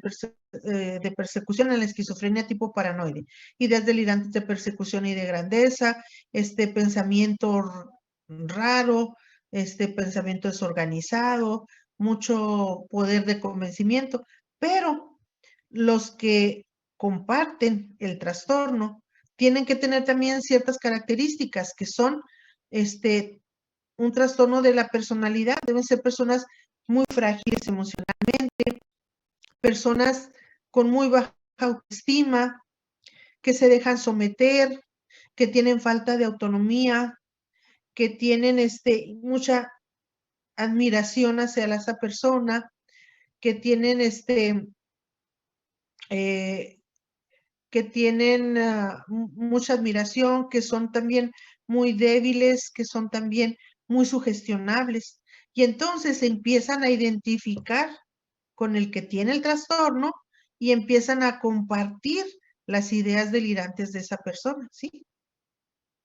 persecución en la esquizofrenia tipo paranoide, ideas delirantes de persecución y de grandeza, pensamiento raro, pensamiento desorganizado, mucho poder de convencimiento, pero los que comparten el trastorno tienen que tener también ciertas características que son un trastorno de la personalidad, deben ser personas muy frágiles emocionalmente, personas con muy baja autoestima, que se dejan someter, que tienen falta de autonomía, que tienen mucha admiración hacia esa persona, que tienen mucha admiración, que son también muy débiles, que son también muy sugestionables. Y entonces se empiezan a identificar con el que tiene el trastorno y empiezan a compartir las ideas delirantes de esa persona, ¿sí?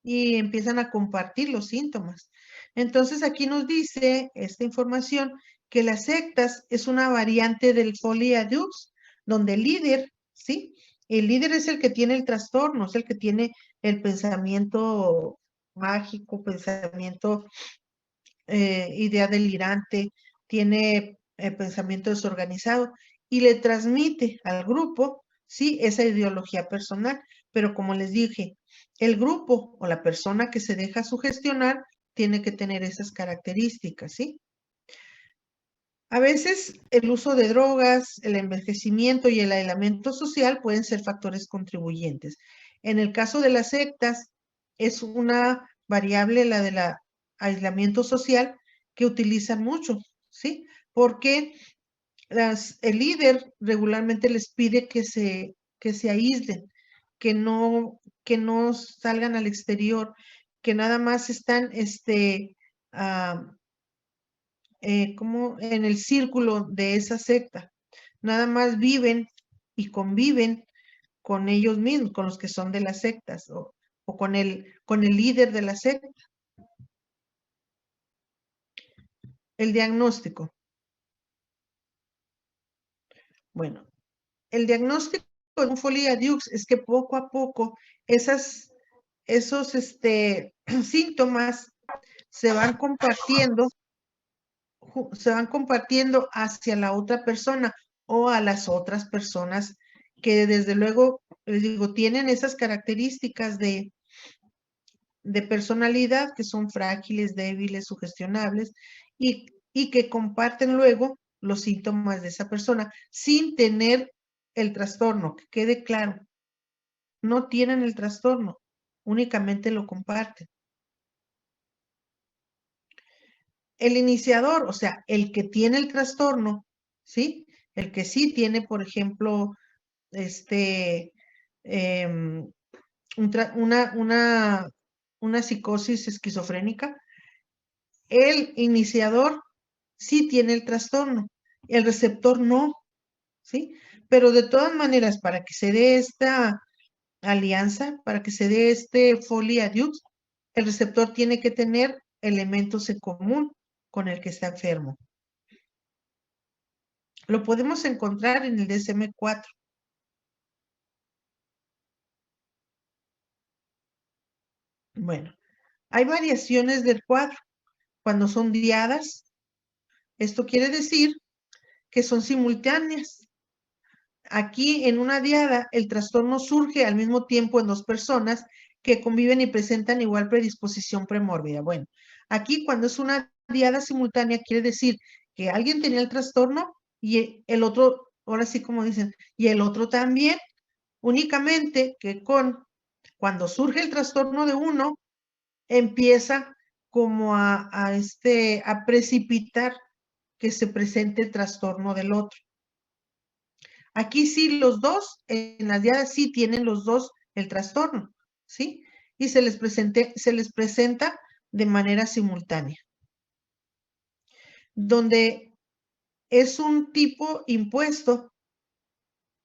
Y empiezan a compartir los síntomas. Entonces aquí nos dice esta información que las sectas es una variante del folie à deux, donde el líder, ¿sí? El líder es el que tiene el trastorno, es el que tiene el pensamiento mágico, pensamiento, idea delirante, tiene pensamiento desorganizado y le transmite al grupo, sí, esa ideología personal. Pero como les dije, el grupo o la persona que se deja sugestionar tiene que tener esas características, ¿sí? A veces el uso de drogas, el envejecimiento y el aislamiento social pueden ser factores contribuyentes. En el caso de las sectas, es una variable la del aislamiento social que utilizan mucho, ¿sí? Porque el líder regularmente les pide que se aíslen, que no salgan al exterior, que nada más están como en el círculo de esa secta. Nada más viven y conviven con ellos mismos, con los que son de las sectas o con el líder de la secta. El diagnóstico. Bueno, el diagnóstico de un folia Dux es que poco a poco esos síntomas se van compartiendo hacia la otra persona o a las otras personas que desde luego, les digo, tienen esas características de personalidad que son frágiles, débiles, sugestionables y que comparten luego los síntomas de esa persona sin tener el trastorno, que quede claro. No tienen el trastorno, únicamente lo comparten. El iniciador, o sea, el que tiene el trastorno, ¿sí? El que sí tiene, por ejemplo, una psicosis esquizofrénica, el iniciador sí tiene el trastorno, el receptor no, ¿sí? Pero de todas maneras, para que se dé esta alianza, para que se dé folia Dux, el receptor tiene que tener elementos en común con el que está enfermo. Lo podemos encontrar en el DSM-4. Bueno, hay variaciones del cuadro. Cuando son diadas, esto quiere decir que son simultáneas. Aquí en una diada, el trastorno surge al mismo tiempo en dos personas que conviven y presentan igual predisposición premórbida. Bueno, aquí cuando es una diada simultánea, quiere decir que alguien tenía el trastorno y el otro, ahora sí como dicen, y el otro también, únicamente que cuando surge el trastorno de uno, empieza como a precipitar que se presente el trastorno del otro. Aquí sí los dos, en las diadas sí tienen los dos el trastorno, ¿sí? Y se les presenta de manera simultánea. Donde es un tipo impuesto,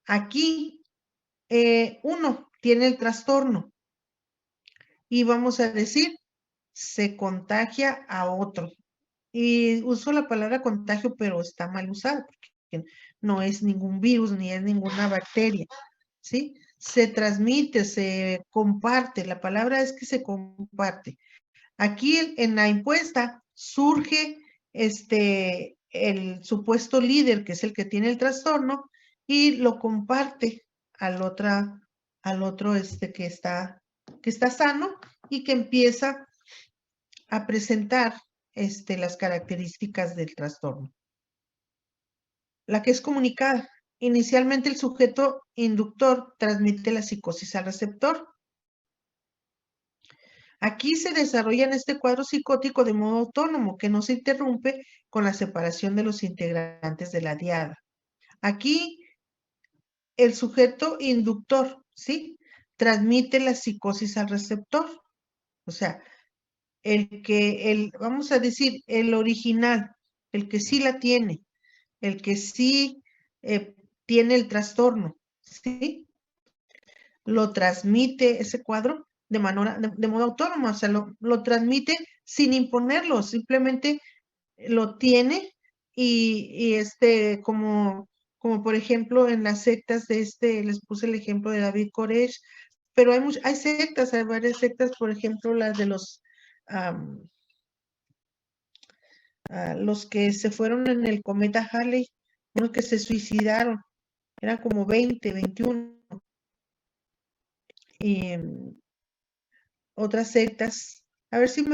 aquí uno tiene el trastorno y vamos a decir, se contagia a otro. Y uso la palabra contagio, pero está mal usada, porque no es ningún virus ni es ninguna bacteria, ¿sí? Se transmite, se comparte, la palabra es que se comparte. Aquí en la impuesta surge el supuesto líder, que es el que tiene el trastorno, y lo comparte al otro que está sano y que empieza a presentar las características del trastorno. La que es comunicada. Inicialmente el sujeto inductor transmite la psicosis al receptor. Aquí se desarrolla en este cuadro psicótico de modo autónomo, que no se interrumpe con la separación de los integrantes de la diada. Aquí el sujeto inductor, ¿sí? Transmite la psicosis al receptor. O sea, vamos a decir, el original, el que sí la tiene, el que sí tiene el trastorno, ¿sí? Lo transmite ese cuadro de modo autónomo, o sea, lo transmite sin imponerlo, simplemente lo tiene y como como por ejemplo en las sectas les puse el ejemplo de David Koresh, pero hay sectas, hay varias sectas, por ejemplo, las de los que se fueron en el cometa Halley, unos que se suicidaron, eran como 20, 21. Y otras sectas, a ver si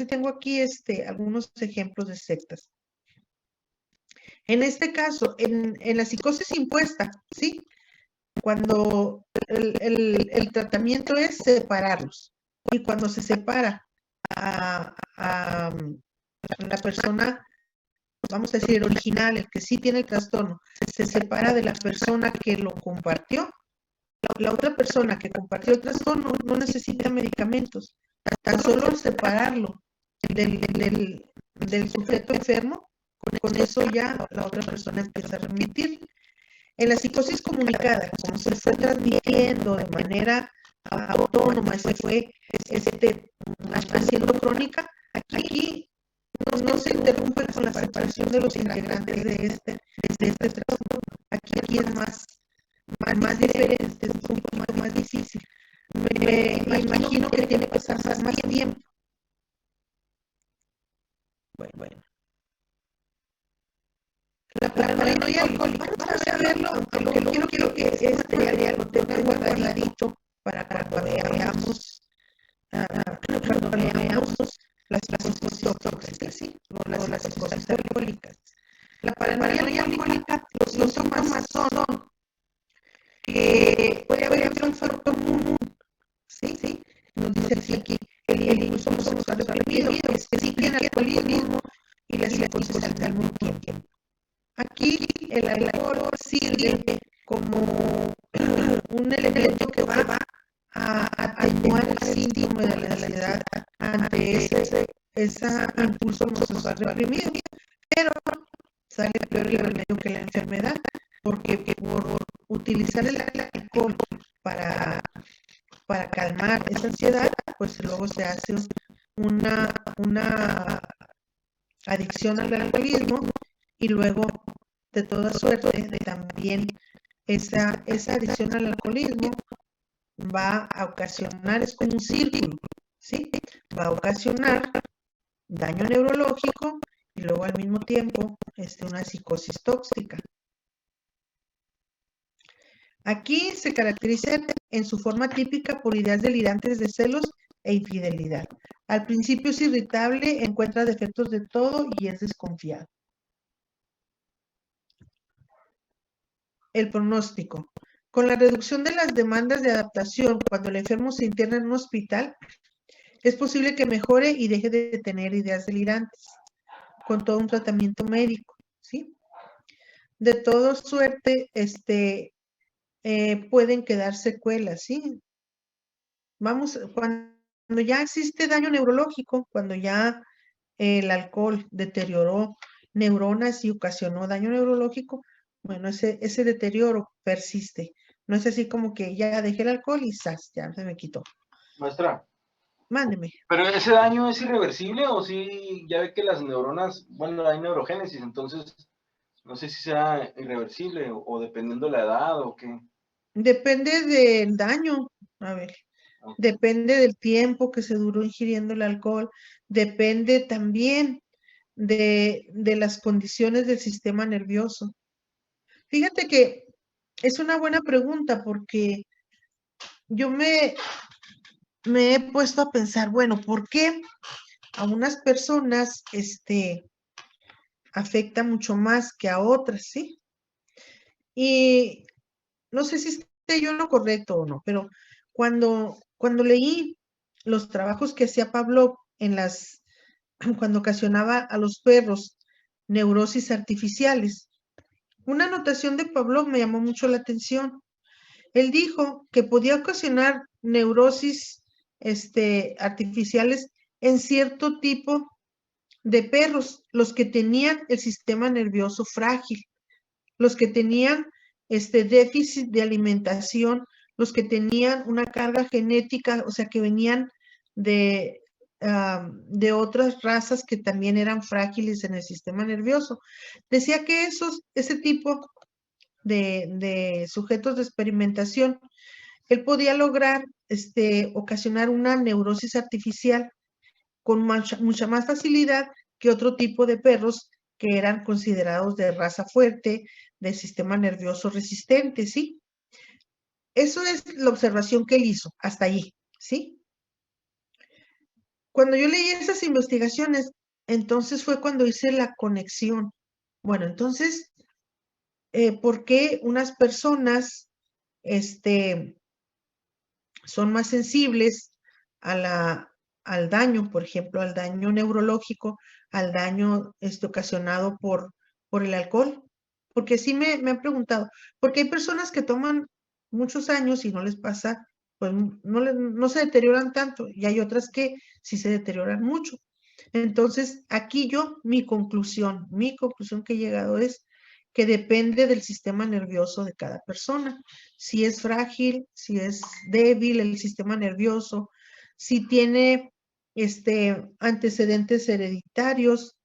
tengo aquí algunos ejemplos de sectas. En este caso, en la psicosis impuesta, ¿sí? Cuando el tratamiento es separarlos, y cuando se separa a la persona, vamos a decir, original, el que sí tiene el trastorno, se separa de la persona que lo compartió, la otra persona que compartió el trastorno no necesita medicamentos, tan solo separarlo del sujeto enfermo, con eso ya la otra persona empieza a remitir. En la psicosis comunicada, como se fue transmitiendo de manera autónoma, se fue haciendo crónica, aquí no se interrumpe con la separación de los integrantes de este trastorno. Aquí es más diferente, es un poquito más difícil. Me imagino que tiene que pasar más tiempo. Bueno. La paranoia alcohólica. Vamos a verlo, aunque lo quiero que este material lo tenga guardadito para cuando veamos las psicosis tóxicas, ¿sí? O las psicosis alcohólicas. La paranoia alcohólica, los síntomas son que puede haber un factor común, ¿sí? Nos dice aquí, el impulso sexual reprimido, es que sí tiene alcoholismo y la psicosis al mismo tiempo. Aquí el alcohol sirve como un elemento que va a atenuar el síntoma de la ansiedad ante ese impulso sexual reprimido, pero sale peor el remedio que la enfermedad, porque por utilizar el alcohol para calmar esa ansiedad, pues luego se hace una adicción al alcoholismo, y luego de toda suerte también esa adicción al alcoholismo va a ocasionar, es como un círculo, ¿sí? Va a ocasionar daño neurológico y luego al mismo tiempo una psicosis tóxica. Aquí se caracteriza en su forma típica por ideas delirantes de celos e infidelidad. Al principio es irritable, encuentra defectos de todo y es desconfiado. El pronóstico. Con la reducción de las demandas de adaptación, cuando el enfermo se interna en un hospital, es posible que mejore y deje de tener ideas delirantes, con todo un tratamiento médico, ¿sí? De toda suerte, pueden quedar secuelas, ¿sí? Cuando ya existe daño neurológico, cuando ya el alcohol deterioró neuronas y ocasionó daño neurológico, bueno, ese deterioro persiste. No es así como que ya dejé el alcohol y ya se me quitó. Maestra. Mándeme. ¿Pero ese daño es irreversible o sí? Ya ve que las neuronas, bueno, hay neurogénesis, entonces no sé si sea irreversible o dependiendo de la edad o qué. Depende del daño, a ver, depende del tiempo que se duró ingiriendo el alcohol, depende también de las condiciones del sistema nervioso. Fíjate que es una buena pregunta porque yo me he puesto a pensar, bueno, ¿por qué a unas personas afecta mucho más que a otras, ¿sí? Y no sé si esté yo en lo correcto o no, pero cuando leí los trabajos que hacía Pavlov cuando ocasionaba a los perros neurosis artificiales, una anotación de Pavlov me llamó mucho la atención. Él dijo que podía ocasionar neurosis artificiales en cierto tipo de perros, los que tenían el sistema nervioso frágil, los que tenían déficit de alimentación, los que tenían una carga genética, o sea, que venían de otras razas que también eran frágiles en el sistema nervioso. Decía que ese tipo de sujetos de experimentación, él podía lograr ocasionar una neurosis artificial con mucha más facilidad que otro tipo de perros que eran considerados de raza fuerte, de sistema nervioso resistente, ¿sí? Eso es la observación que él hizo, hasta allí, ¿sí? Cuando yo leí esas investigaciones, entonces fue cuando hice la conexión. Bueno, entonces, ¿por qué unas personas son más sensibles al daño, por ejemplo, al daño neurológico, al daño ocasionado por el alcohol? Porque sí me han preguntado, porque hay personas que toman muchos años y no les pasa, pues no se deterioran tanto, y hay otras que sí se deterioran mucho. Entonces, aquí mi conclusión que he llegado es que depende del sistema nervioso de cada persona. Si es frágil, si es débil el sistema nervioso, si tiene antecedentes hereditarios,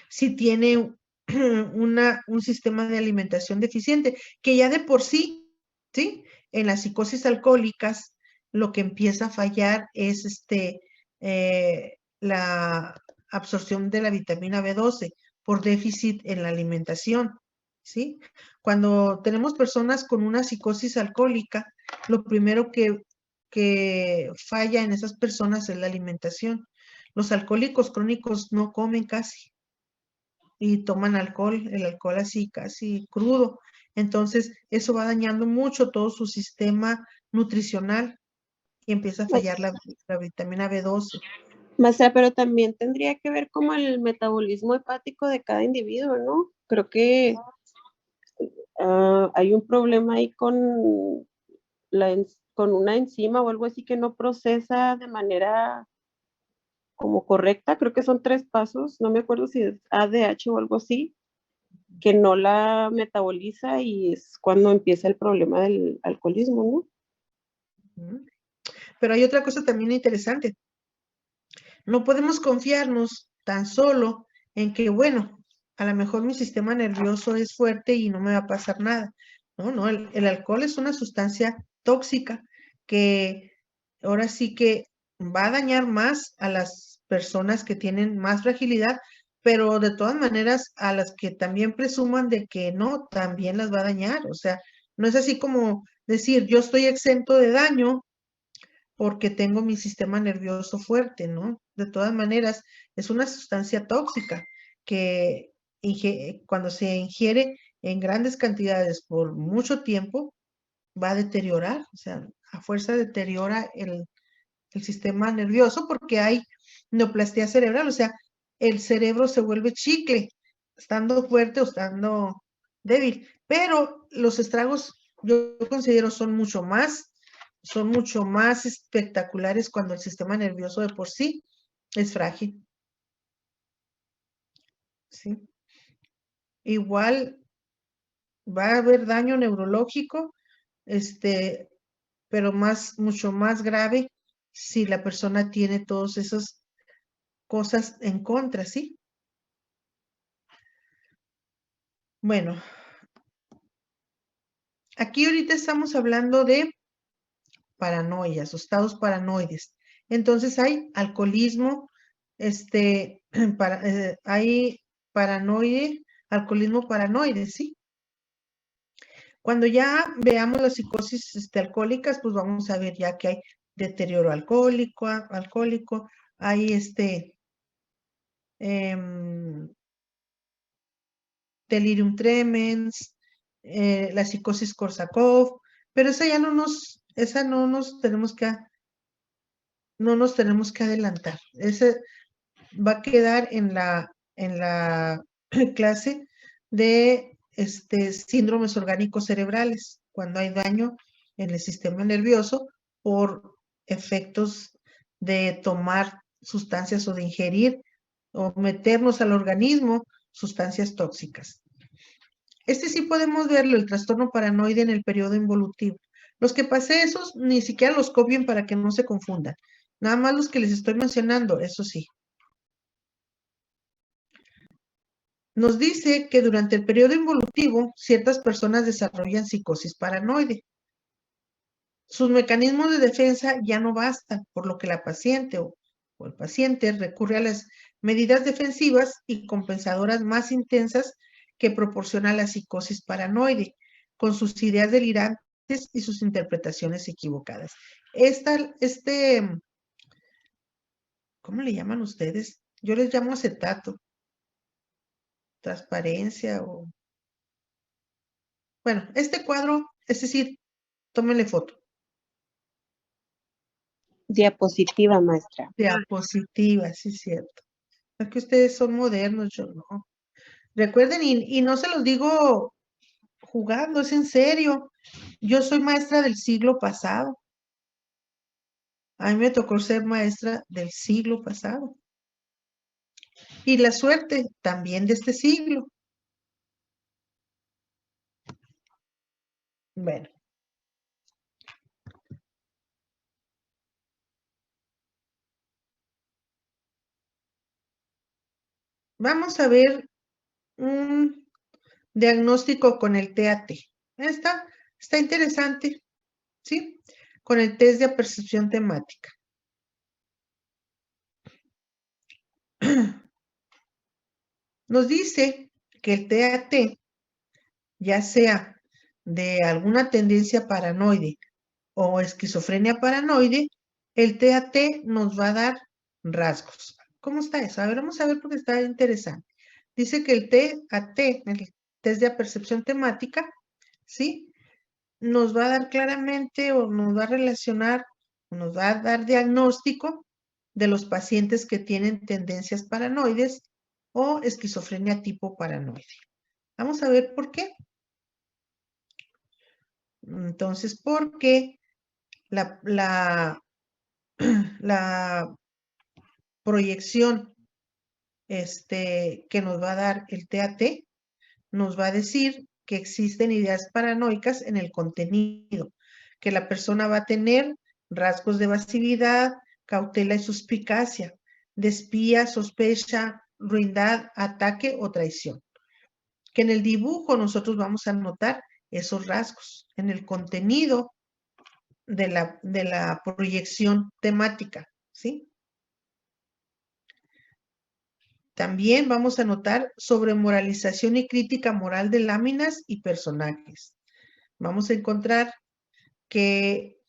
si tiene un sistema de alimentación deficiente, que ya de por sí, ¿sí? En las psicosis alcohólicas, lo que empieza a fallar es la absorción de la vitamina B12 por déficit en la alimentación, ¿sí? Cuando tenemos personas con una psicosis alcohólica, lo primero que falla en esas personas es la alimentación. Los alcohólicos crónicos no comen casi y toman alcohol, el alcohol así casi crudo. Entonces, eso va dañando mucho todo su sistema nutricional y empieza a fallar la vitamina B12. Maestra, pero también tendría que ver como el metabolismo hepático de cada individuo, ¿no? Creo que hay un problema ahí con una enzima o algo así que no procesa de manera como correcta. Creo que son 3 pasos, no me acuerdo si es ADH o algo así, que no la metaboliza y es cuando empieza el problema del alcoholismo, ¿no? Pero hay otra cosa también interesante. No podemos confiarnos tan solo en que, bueno, a lo mejor mi sistema nervioso es fuerte y no me va a pasar nada. No, el alcohol es una sustancia tóxica que ahora sí que va a dañar más a las personas que tienen más fragilidad, pero de todas maneras a las que también presuman de que no, también las va a dañar. O sea, no es así como decir, yo estoy exento de daño porque tengo mi sistema nervioso fuerte, ¿no? De todas maneras, es una sustancia tóxica que cuando se ingiere en grandes cantidades por mucho tiempo, va a deteriorar, o sea, a fuerza deteriora el sistema nervioso porque hay neoplastia cerebral, o sea, el cerebro se vuelve chicle, estando fuerte o estando débil, pero los estragos yo considero son mucho más espectaculares cuando el sistema nervioso de por sí es frágil. ¿Sí? Igual va a haber daño neurológico, pero mucho más grave si la persona tiene todas esas cosas en contra, ¿sí? Bueno, aquí ahorita estamos hablando de paranoias o estados paranoides. Entonces hay alcoholismo, hay paranoide, alcoholismo paranoide, ¿sí? Cuando ya veamos las psicosis alcohólicas, pues vamos a ver ya que hay deterioro alcohólico, hay delirium tremens, la psicosis Korsakoff, pero esa no nos tenemos que adelantar. Ese va a quedar en la clase de síndromes orgánicos cerebrales, cuando hay daño en el sistema nervioso por efectos de tomar sustancias o de ingerir o meternos al organismo sustancias tóxicas. Sí podemos verlo, el trastorno paranoide en el periodo involutivo. Los que pasé esos ni siquiera los copien para que no se confundan. Nada más los que les estoy mencionando, eso sí. Nos dice que durante el periodo involutivo, ciertas personas desarrollan psicosis paranoide. Sus mecanismos de defensa ya no bastan, por lo que la paciente o el paciente recurre a las medidas defensivas y compensadoras más intensas que proporciona la psicosis paranoide, con sus ideas delirantes y sus interpretaciones equivocadas. ¿Cómo le llaman ustedes? Yo les llamo acetato, transparencia o... Bueno, este cuadro, es decir, tómenle foto. Diapositiva, maestra. Diapositiva, sí, es cierto. Es que ustedes son modernos, yo no. Recuerden, y no se los digo jugando, es en serio. Yo soy maestra del siglo pasado. A mí me tocó ser maestra del siglo pasado. Y la suerte también de este siglo. Bueno. Vamos a ver un diagnóstico con el TAT. Está interesante, ¿sí? Con el test de percepción temática. Nos dice que el TAT, ya sea de alguna tendencia paranoide o esquizofrenia paranoide, el TAT nos va a dar rasgos. ¿Cómo está eso? A ver, vamos a ver porque está interesante. Dice que el TAT, el test de percepción temática, ¿sí? Nos va a dar claramente o nos va a relacionar, nos va a dar diagnóstico de los pacientes que tienen tendencias paranoides o esquizofrenia tipo paranoide. Vamos a ver por qué. Entonces, porque la proyección que nos va a dar el TAT nos va a decir que existen ideas paranoicas en el contenido, que la persona va a tener rasgos de evasividad, cautela y suspicacia, de espía, sospecha, ruindad, ataque o traición. Que en el dibujo nosotros vamos a notar esos rasgos, en el contenido de la proyección temática, ¿sí? También vamos a notar sobre moralización y crítica moral de láminas y personajes. Vamos a encontrar que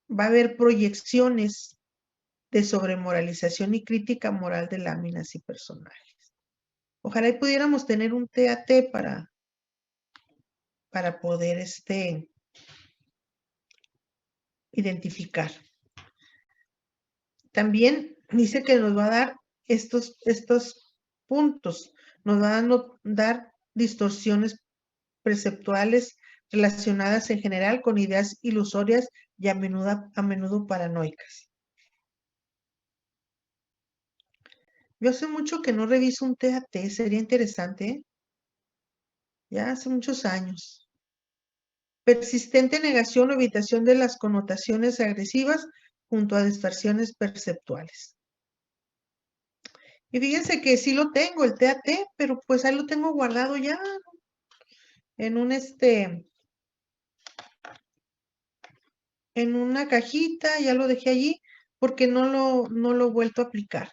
va a haber proyecciones de sobremoralización y crítica moral de láminas y personajes. Ojalá y pudiéramos tener un TAT para poder identificar. También dice que nos va a dar estos puntos, nos van a dar distorsiones perceptuales relacionadas en general con ideas ilusorias y a menudo paranoicas. Yo hace mucho que no reviso un TAT, sería interesante, ¿eh? Ya hace muchos años. Persistente negación o evitación de las connotaciones agresivas junto a distorsiones perceptuales. Y fíjense que sí lo tengo, el TAT, pero pues ahí lo tengo guardado ya en en una cajita, ya lo dejé allí porque no lo he vuelto a aplicar.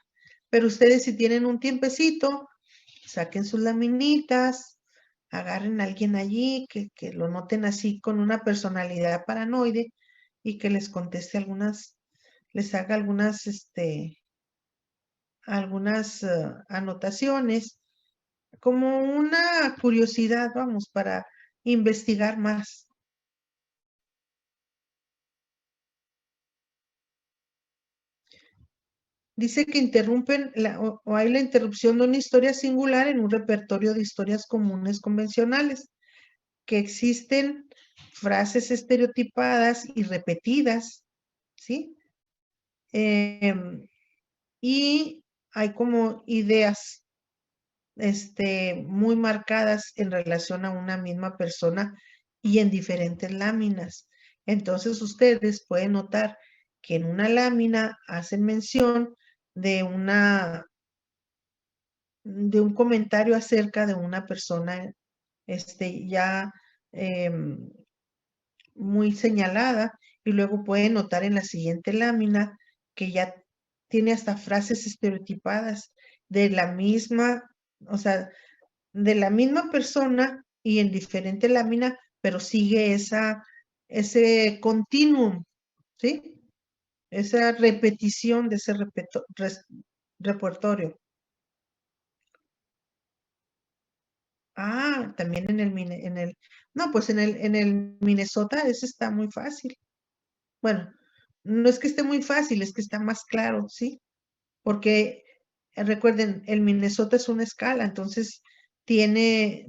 Pero ustedes si tienen un tiempecito, saquen sus laminitas, agarren a alguien allí que lo noten así con una personalidad paranoide y que les conteste les haga algunas anotaciones como una curiosidad, vamos, para investigar más. Dice que interrumpen o hay la interrupción de una historia singular en un repertorio de historias comunes convencionales, que existen frases estereotipadas y repetidas, ¿sí? Y hay como ideas muy marcadas en relación a una misma persona y en diferentes láminas. Entonces ustedes pueden notar que en una lámina hacen mención de una de un comentario acerca de una persona ya muy señalada, y luego puede notar en la siguiente lámina que ya tiene hasta frases estereotipadas de la misma, o sea, de la misma persona y en diferente lámina, pero sigue ese continuum, ¿sí? Esa repetición de ese repertorio. Ah, también no, pues en el Minnesota ese está muy fácil. Bueno, no es que esté muy fácil, es que está más claro, ¿sí? Porque recuerden, el Minnesota es una escala, entonces tiene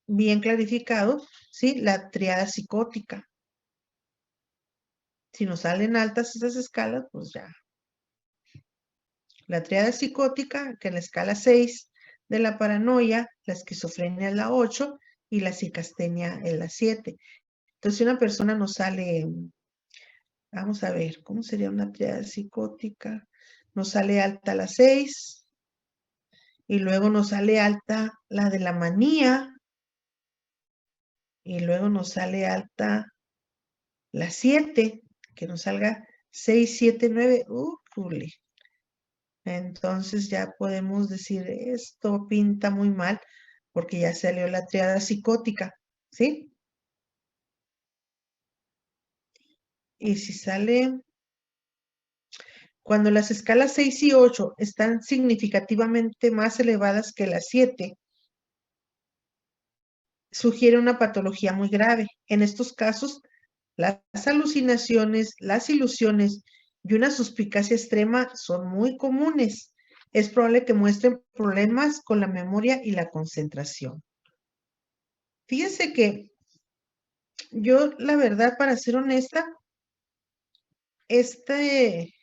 bien clarificado, ¿sí? La triada psicótica. Si nos salen altas esas escalas, pues ya. La triada psicótica, que en la escala 6 de la paranoia, la esquizofrenia es la 8 y la psicastenia es la 7. Entonces, si una persona nos sale, vamos a ver, ¿cómo sería una triada psicótica? Nos sale alta la 6 y luego nos sale alta la de la manía y luego nos sale alta la 7, que nos salga 6, 7, 9. Jule. Entonces ya podemos decir, esto pinta muy mal porque ya salió la triada psicótica, ¿sí? Y si sale, cuando las escalas 6 y 8 están significativamente más elevadas que las 7, sugiere una patología muy grave. En estos casos, las alucinaciones, las ilusiones y una suspicacia extrema son muy comunes. Es probable que muestren problemas con la memoria y la concentración. Fíjense que yo, la verdad, para ser honesta, este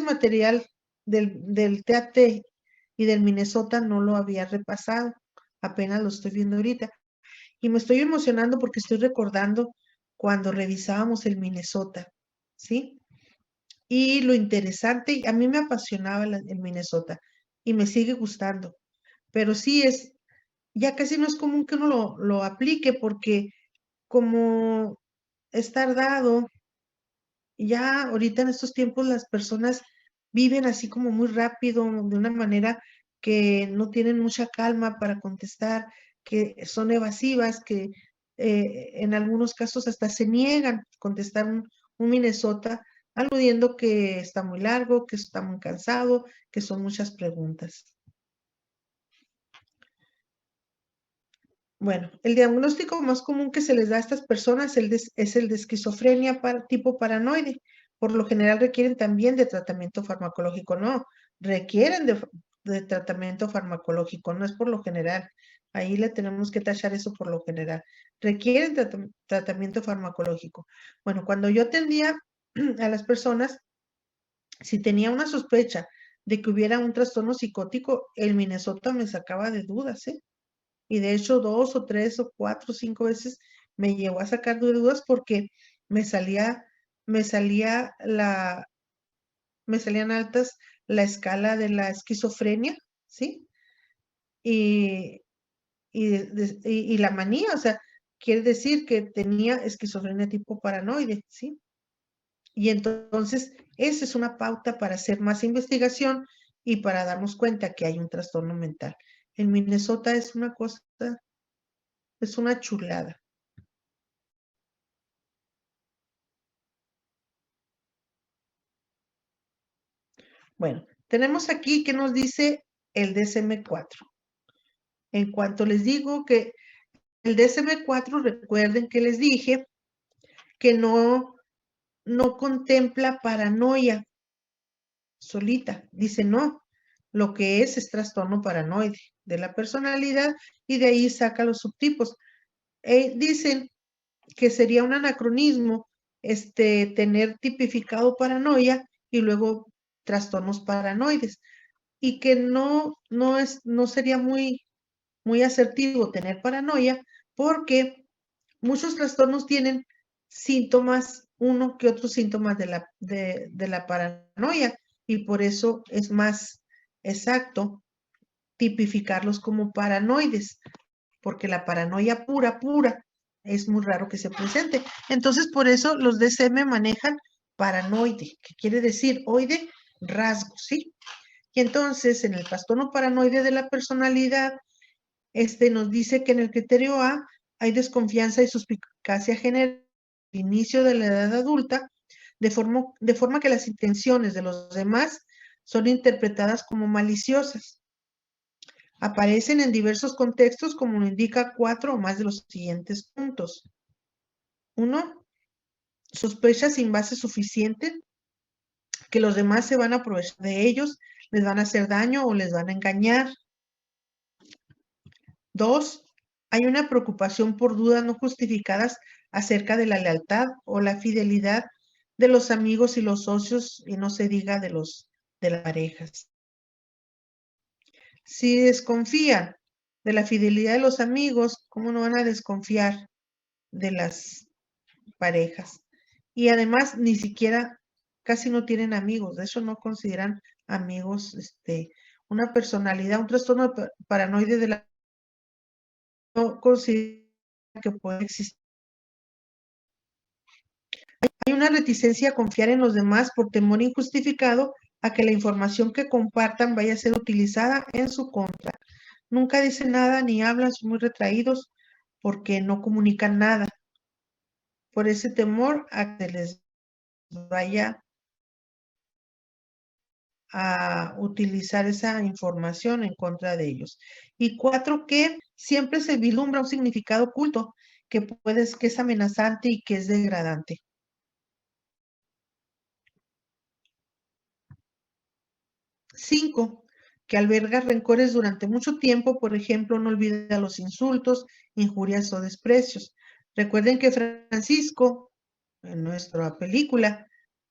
material del TAT y del Minnesota no lo había repasado. Apenas lo estoy viendo ahorita. Y me estoy emocionando porque estoy recordando cuando revisábamos el Minnesota, ¿sí? Y lo interesante, a mí me apasionaba el Minnesota y me sigue gustando. Pero sí ya casi no es común que uno lo aplique porque como es tardado, ya ahorita en estos tiempos las personas viven así como muy rápido, de una manera que no tienen mucha calma para contestar, que son evasivas, que en algunos casos hasta se niegan a contestar un Minnesota, aludiendo que está muy largo, que está muy cansado, que son muchas preguntas. Bueno, el diagnóstico más común que se les da a estas personas es el de esquizofrenia tipo paranoide. Por lo general requieren también de tratamiento farmacológico. No, requieren de tratamiento farmacológico, no es por lo general. Ahí le tenemos que tachar eso por lo general. Requieren tratamiento farmacológico. Bueno, cuando yo atendía a las personas, si tenía una sospecha de que hubiera un trastorno psicótico, el Minnesota me sacaba de dudas, ¿eh? Y de hecho 2 o 3 o 4 o 5 veces me llegó a sacar de dudas porque me salían altas la escala de la esquizofrenia, ¿sí? Y la manía, o sea, quiere decir que tenía esquizofrenia tipo paranoide, ¿sí? Y entonces esa es una pauta para hacer más investigación y para darnos cuenta que hay un trastorno mental. En Minnesota es una cosa, es una chulada. Bueno, tenemos aquí que nos dice el DSM-4. En cuanto les digo que el DSM-4, recuerden que les dije que no contempla paranoia solita. Dice no, lo que es trastorno paranoide de la personalidad y de ahí saca los subtipos. Dicen que sería un anacronismo tener tipificado paranoia y luego trastornos paranoides. Y que no sería muy asertivo tener paranoia porque muchos trastornos tienen síntomas uno que otros síntomas de la paranoia y por eso es más exacto tipificarlos como paranoides, porque la paranoia pura es muy raro que se presente. Entonces, por eso los DSM manejan paranoide, que quiere decir oide, rasgo, ¿sí? Y entonces, en el trastorno paranoide de la personalidad, nos dice que en el criterio A hay desconfianza y suspicacia general al inicio de la edad adulta, de forma que las intenciones de los demás son interpretadas como maliciosas. Aparecen en diversos contextos, como lo indica 4 o más de los siguientes puntos. 1. Sospecha sin base suficiente que los demás se van a aprovechar de ellos, les van a hacer daño o les van a engañar. 2. Hay una preocupación por dudas no justificadas acerca de la lealtad o la fidelidad de los amigos y los socios, y no se diga de las parejas. Si desconfían de la fidelidad de los amigos, ¿cómo no van a desconfiar de las parejas? Y además ni siquiera casi no tienen amigos, de eso no consideran amigos, una personalidad, un trastorno paranoide de la no considera que puede existir. Hay una reticencia a confiar en los demás por temor injustificado a que la información que compartan vaya a ser utilizada en su contra. Nunca dicen nada ni hablan, son muy retraídos porque no comunican nada. Por ese temor a que les vaya a utilizar esa información en contra de ellos. Y 4, que siempre se vislumbra un significado oculto que es amenazante y que es degradante. 5, que alberga rencores durante mucho tiempo, por ejemplo, no olvida los insultos, injurias o desprecios. Recuerden que Francisco, en nuestra película,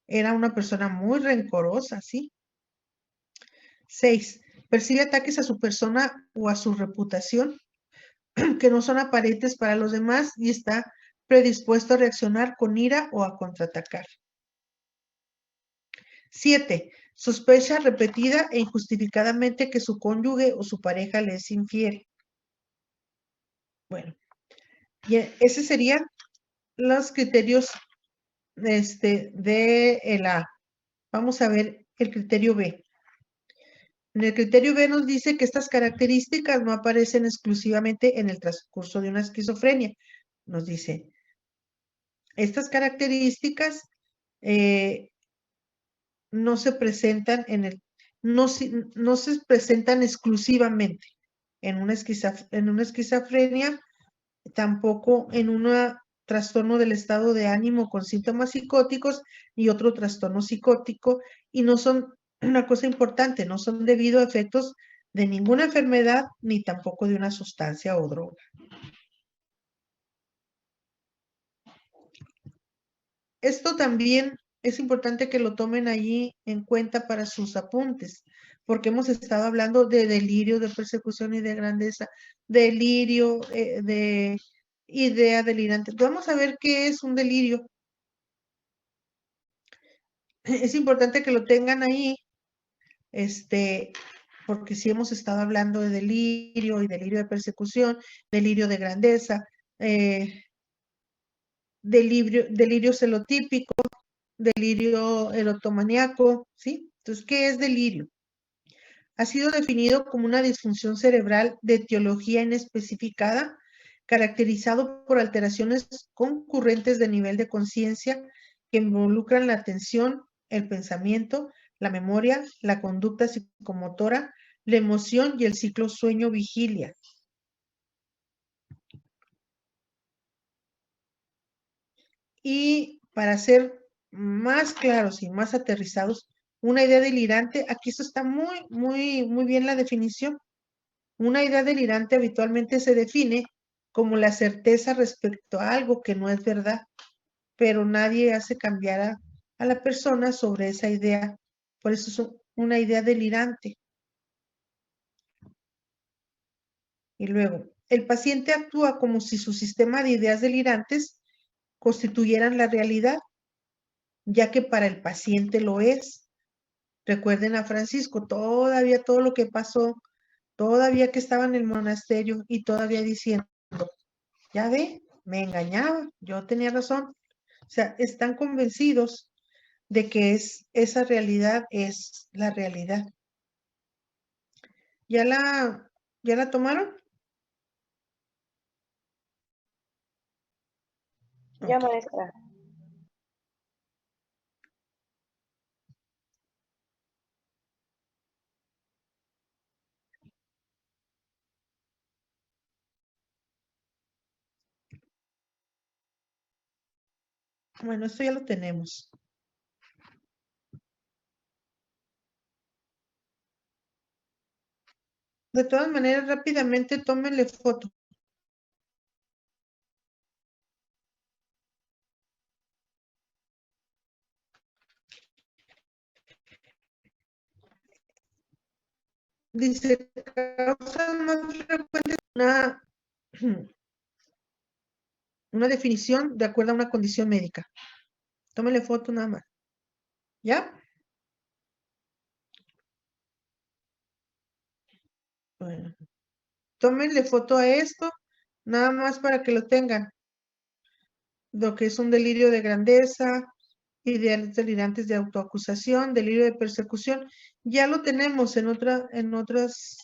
era una persona muy rencorosa, ¿sí? 6, percibe ataques a su persona o a su reputación que no son aparentes para los demás y está predispuesto a reaccionar con ira o a contraatacar. 7. Sospecha repetida e injustificadamente que su cónyuge o su pareja le es infiel. Bueno, y esos serían los criterios de el A. Vamos a ver el criterio B. En el criterio B nos dice que estas características no aparecen exclusivamente en el transcurso de una esquizofrenia. Nos dice, estas características no se presentan no se presentan exclusivamente en una esquizofrenia, tampoco en un trastorno del estado de ánimo con síntomas psicóticos y otro trastorno psicótico, y no son una cosa importante, no son debido a efectos de ninguna enfermedad ni tampoco de una sustancia o droga. Esto también es importante que lo tomen allí en cuenta para sus apuntes, porque hemos estado hablando de delirio, de persecución y de grandeza, delirio, de idea delirante. Vamos a ver qué es un delirio. Es importante que lo tengan ahí, porque sí hemos estado hablando de delirio y delirio de persecución, delirio de grandeza, delirio celotípico, delirio erotomaníaco, ¿sí? Entonces, ¿qué es delirio? Ha sido definido como una disfunción cerebral de etiología inespecificada, caracterizado por alteraciones concurrentes de nivel de conciencia que involucran la atención, el pensamiento, la memoria, la conducta psicomotora, la emoción y el ciclo sueño-vigilia. Y para ser más claros y más aterrizados, una idea delirante, aquí esto está muy bien la definición. Una idea delirante habitualmente se define como la certeza respecto a algo que no es verdad, pero nadie hace cambiar a la persona sobre esa idea. Por eso es una idea delirante. Y luego, el paciente actúa como si su sistema de ideas delirantes constituyeran la realidad ya que para el paciente lo es. Recuerden a Francisco, todavía todo lo que pasó, todavía que estaba en el monasterio y todavía diciendo, ya ve, me engañaba, yo tenía razón. O sea, están convencidos de que esa realidad es la realidad. ¿Ya la tomaron? Ya, Ok. maestra. Bueno, esto ya lo tenemos. De todas maneras, rápidamente tómenle foto. Dice, causas más frecuentes, una definición de acuerdo a una condición médica. Tómenle foto nada más. ¿Ya? Bueno, tómenle foto a esto, nada más para que lo tengan. Lo que es un delirio de grandeza, ideales delirantes de autoacusación, delirio de persecución. Ya lo tenemos en otras.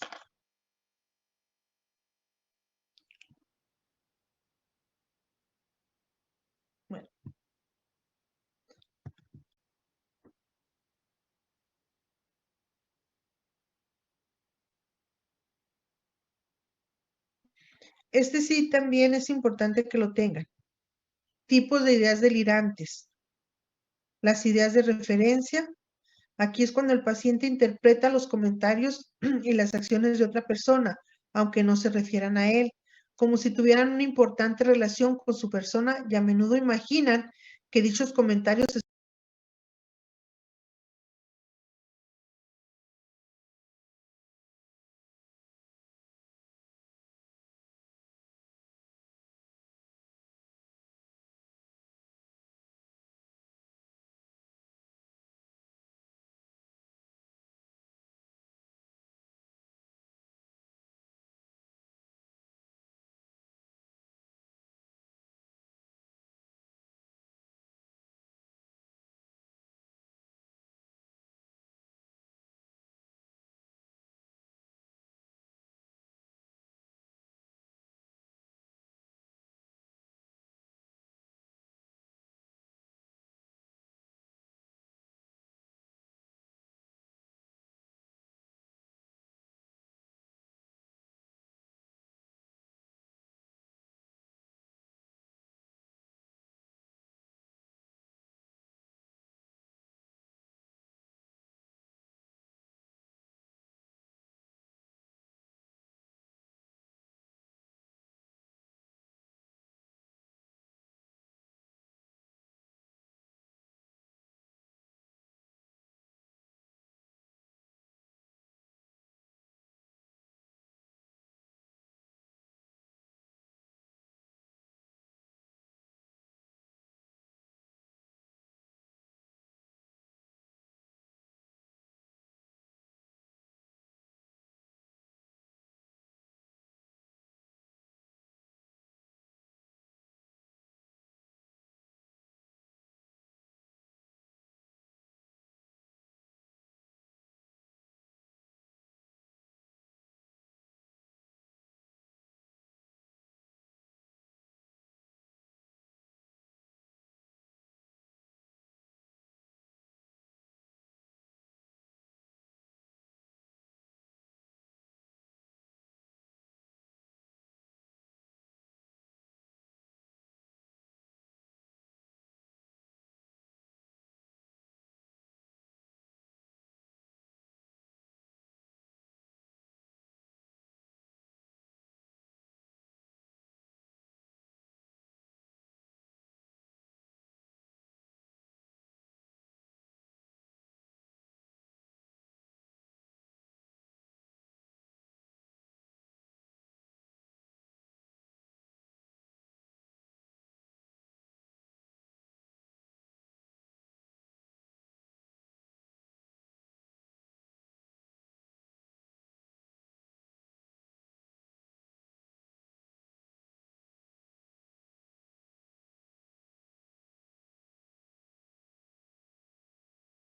Bueno. Este sí también es importante que lo tengan. Tipos de ideas delirantes. Las ideas de referencia. Aquí es cuando el paciente interpreta los comentarios y las acciones de otra persona, aunque no se refieran a él, como si tuvieran una importante relación con su persona y a menudo imaginan que dichos comentarios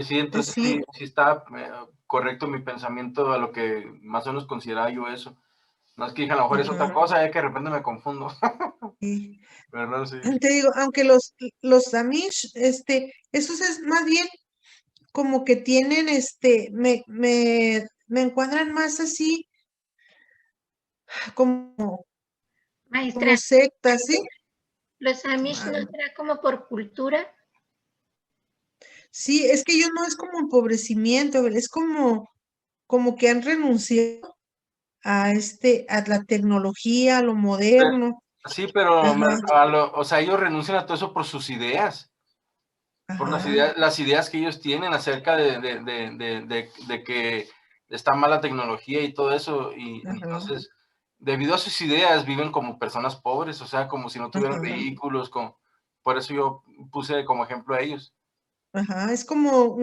Sí, entonces sí, sí está correcto mi pensamiento a lo que más o menos consideraba yo eso. No es que dije, a lo mejor es otra cosa, ya que de repente me confundo. Sí. ¿Verdad? Sí. Te digo, aunque los Amish, esos es más bien como que tienen, me encuadran más así como Maestra, sectas, ¿sí? los Amish no será como por cultura. Sí, es que ellos no es como empobrecimiento, es como que han renunciado a la tecnología, a lo moderno. Sí, pero Ajá, o sea, ellos renuncian a todo eso por sus ideas, por ajá, las ideas que ellos tienen acerca de que está mala tecnología y todo eso, y ajá, entonces, debido a sus ideas, viven como personas pobres, o sea, como si no tuvieran ajá, vehículos, por eso yo puse como ejemplo a ellos. ajá. Es como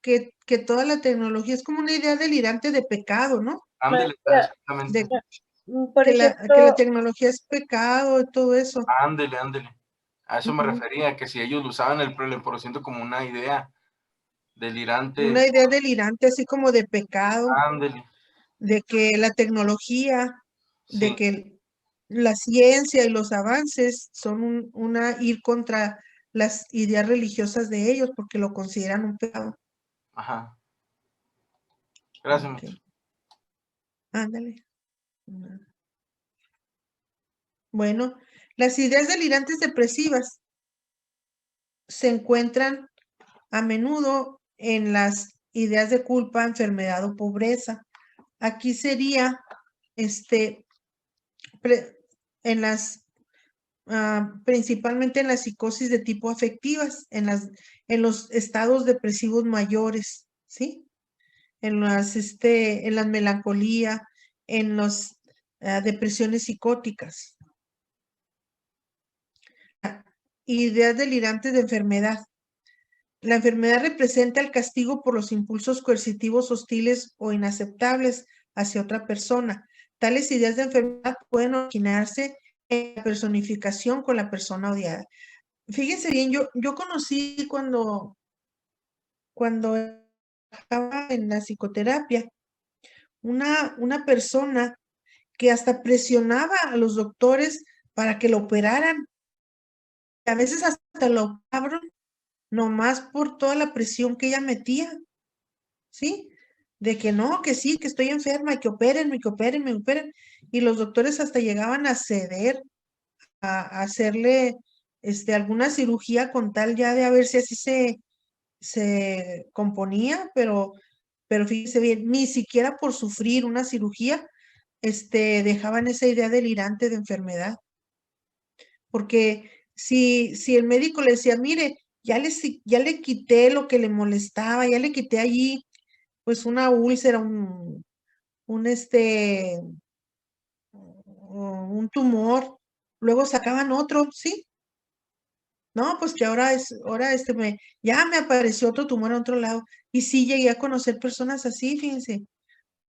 que toda la tecnología es como una idea delirante de pecado, ¿no? Ándele, Maestra, exactamente. por Que ejemplo, la tecnología es pecado y todo eso. Ándele. A eso me Ujú. refería, que si ellos usaban el empobrecimiento como una idea delirante, Una idea delirante así como de pecado, ándele, de que la tecnología, de sí, que la ciencia y los avances son ir contra las ideas religiosas de ellos porque lo consideran un pecado. ajá. Gracias, Ok, maestro. ándale. Bueno, las ideas delirantes depresivas se encuentran a menudo en las ideas de culpa, enfermedad o pobreza. Aquí sería, en las, principalmente en las psicosis de tipo afectivas, en los estados depresivos mayores, ¿sí? En en la melancolía, en las depresiones psicóticas. Ideas delirantes de enfermedad. La enfermedad representa el castigo por los impulsos coercitivos hostiles o inaceptables hacia otra persona. Tales ideas de enfermedad pueden originarse en la personificación con la persona odiada. Fíjense bien, yo conocí cuando estaba en la psicoterapia, una persona que hasta presionaba a los doctores para que lo operaran. A veces hasta lo operaron nomás por toda la presión que ella metía, ¿sí? De que no, que sí, que estoy enferma, y que opérenme, que opérenme, que operen. Y los doctores hasta llegaban a ceder, a hacerle alguna cirugía con tal ya de a ver si así se componía, pero fíjese bien, ni siquiera por sufrir una cirugía, dejaban esa idea delirante de enfermedad. Porque si el médico le decía, mire, ya le quité lo que le molestaba, ya le quité allí, pues una úlcera, un un tumor, luego sacaban otro, ¿sí? No, pues que ahora ya me apareció otro tumor en otro lado. Y sí llegué a conocer personas así, fíjense,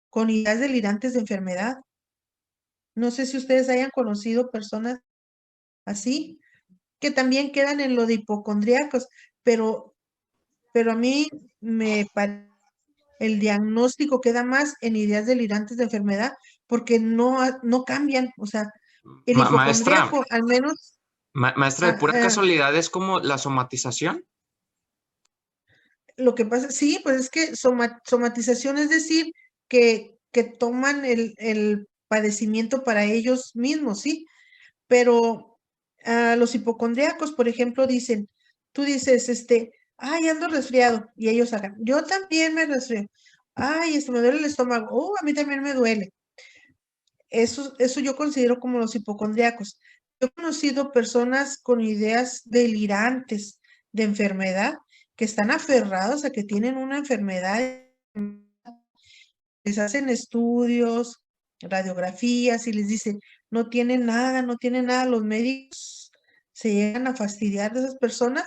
con ideas delirantes de enfermedad. No sé si ustedes hayan conocido personas así, que también quedan en lo de hipocondríacos, pero a mí el diagnóstico queda más en ideas delirantes de enfermedad, porque no cambian, o sea, el Maestra, hipocondríaco al menos, maestra, de ah, pura casualidad es como la somatización. lo que pasa, sí, pues es que somatización es decir que toman el padecimiento para ellos mismos, ¿sí? Pero los hipocondríacos, por ejemplo, tú dices, ay, ando resfriado, y ellos hagan, yo también me resfrío, ay, me duele el estómago, oh, a mí también me duele. Eso yo considero como los hipocondríacos. Yo he conocido personas con ideas delirantes de enfermedad que están aferrados a que tienen una enfermedad, les hacen estudios, radiografías y les dicen, no tienen nada, no tienen nada. Los médicos se llegan a fastidiar de esas personas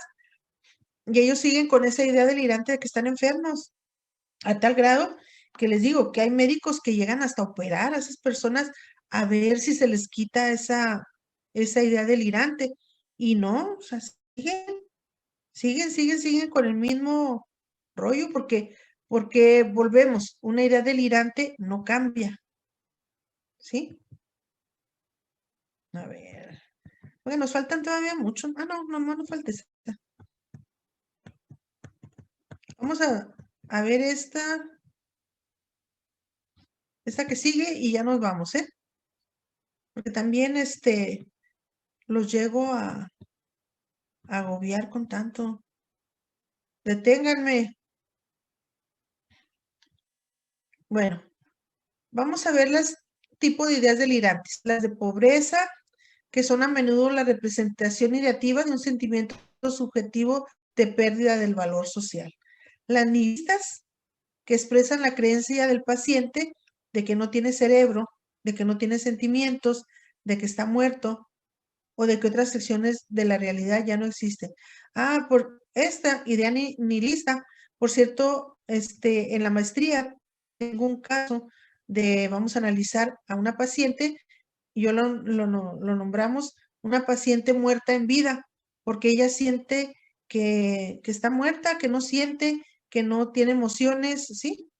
y ellos siguen con esa idea delirante de que están enfermos, a tal grado que les digo que hay médicos que llegan hasta operar a esas personas a ver si se les quita esa idea delirante. Y no, o sea, siguen con el mismo rollo, porque volvemos, una idea delirante no cambia, ¿sí? A ver. Bueno, nos faltan todavía muchos. Ah, no, no falta esta. Vamos a ver esta que sigue y ya nos vamos, ¿eh? Porque también los llego a agobiar con tanto. Deténganme. Bueno, vamos a ver las tipos de ideas delirantes. Las de pobreza, que son a menudo la representación ideativa de un sentimiento subjetivo de pérdida del valor social. Las nihilistas, que expresan la creencia del paciente de que no tiene cerebro, de que no tiene sentimientos, de que está muerto o de que otras secciones de la realidad ya no existen. Ah, por esta idea nihilista, por cierto, en la maestría tengo un caso vamos a analizar a una paciente, y yo lo nombramos una paciente muerta en vida, porque ella siente que está muerta, que no siente, que no tiene emociones, ¿sí?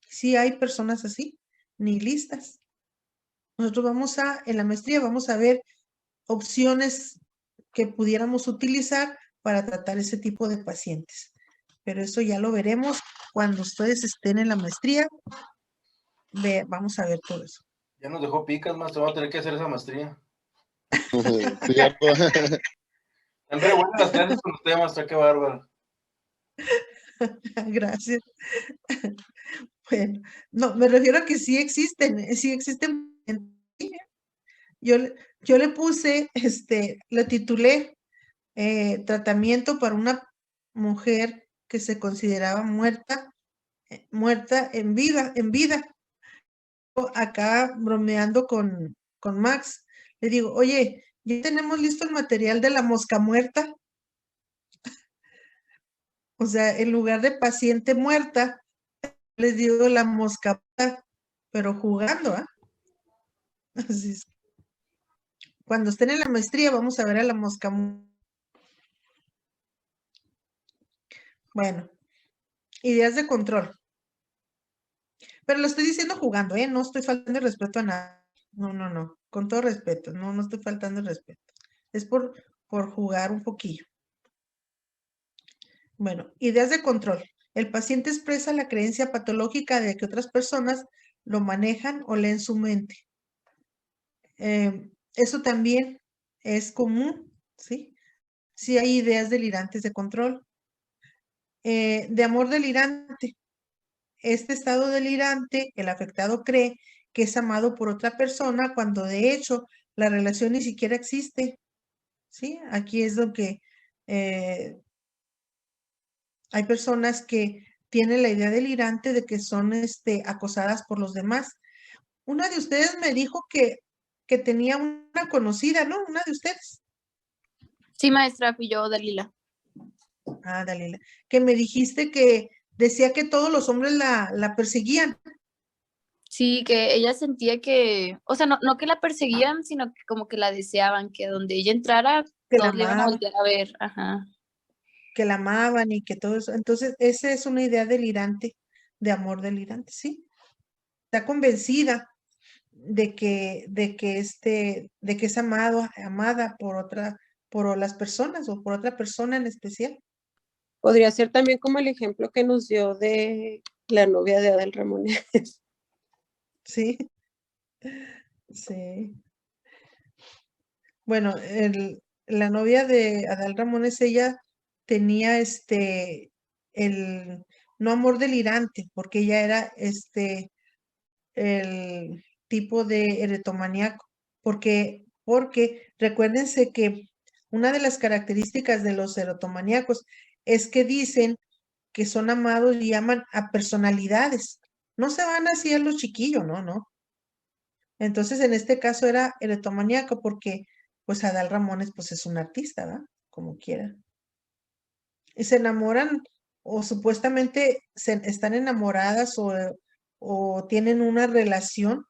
Sí hay personas así, nihilistas. Nosotros en la maestría vamos a ver opciones que pudiéramos utilizar para tratar ese tipo de pacientes. Pero eso ya lo veremos cuando ustedes estén en la maestría. Vamos a ver todo eso. Ya nos dejó picas, maestro. Vamos a tener que hacer esa maestría. Cierto. Están re buenas las clases con usted, maestro. Qué bárbaro. Gracias. Bueno, no, me refiero a que sí existen. Yo le puse, le titulé tratamiento para una mujer que se consideraba muerta en vida. Acá bromeando con Max, le digo, oye, ya tenemos listo el material de la mosca muerta. O sea, en lugar de paciente muerta, les digo la mosca muerta, pero jugando, ¿ah? Así es. Cuando estén en la maestría, vamos a ver a la mosca muerta. Bueno, ideas de control. Pero lo estoy diciendo jugando, ¿eh? No estoy faltando el respeto a nada. No. Con todo respeto. No estoy faltando el respeto. Es por jugar un poquillo. Bueno, ideas de control. El paciente expresa la creencia patológica de que otras personas lo manejan o leen su mente. Eso también es común, ¿sí? Sí hay ideas delirantes de control. De amor delirante. Este estado delirante, el afectado cree que es amado por otra persona cuando de hecho la relación ni siquiera existe. ¿Sí? Aquí es lo que hay personas que tienen la idea delirante de que son acosadas por los demás. Una de ustedes me dijo que tenía una conocida, ¿no? Una de ustedes. Sí, maestra, fui yo, Dalila. Ah, Dalila. Que me dijiste que decía que todos los hombres la perseguían. Sí, que ella sentía que, o sea, no que la perseguían, sino que como que la deseaban, que donde ella entrara, Que todos la le iban a amaban. voltear a ver. Ajá. Que la amaban y que todo eso. Entonces, esa es una idea delirante, de amor delirante, ¿sí? Está convencida de que es amada por las personas o por otra persona en especial. Podría ser también como el ejemplo que nos dio de la novia de Adal Ramones. Sí. Sí. Bueno, la novia de Adal Ramones, ella tenía el no amor delirante, porque ella era el tipo de erotomaníaco, porque recuérdense que una de las características de los erotomaníacos es que dicen que son amados y aman a personalidades. No se van así a los chiquillos, no. Entonces, en este caso era erotomaníaco porque, pues, Adal Ramones, pues, es un artista, ¿verdad? Como quiera. Y se enamoran o supuestamente están enamoradas o tienen una relación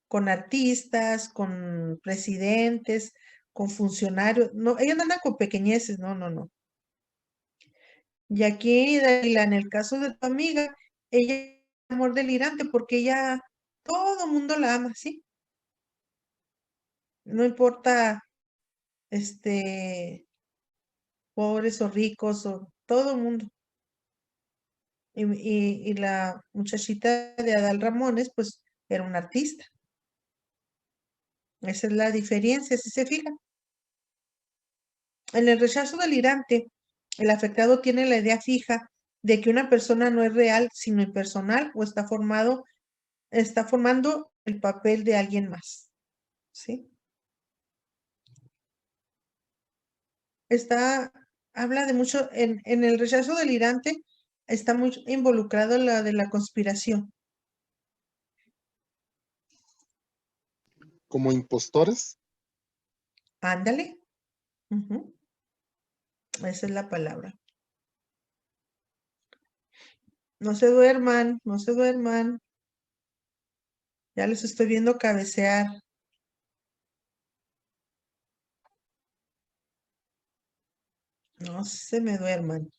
con artistas, con presidentes, con funcionarios. No, ellos no andan con pequeñeces, no. Y aquí, Dalila, en el caso de tu amiga, ella es amor delirante porque ella, todo mundo la ama, ¿sí? No importa, pobres o ricos o todo el mundo. Y la muchachita de Adal Ramones, pues, era una artista. Esa es la diferencia, si se fijan. En el rechazo delirante, el afectado tiene la idea fija de que una persona no es real, sino impersonal o está formando el papel de alguien más. ¿Sí? Habla de mucho, en el rechazo delirante está muy involucrado la de la conspiración. Como impostores. Ándale. Ujú. Esa es la palabra. No se duerman, no se duerman. Ya les estoy viendo cabecear. No se me duerman.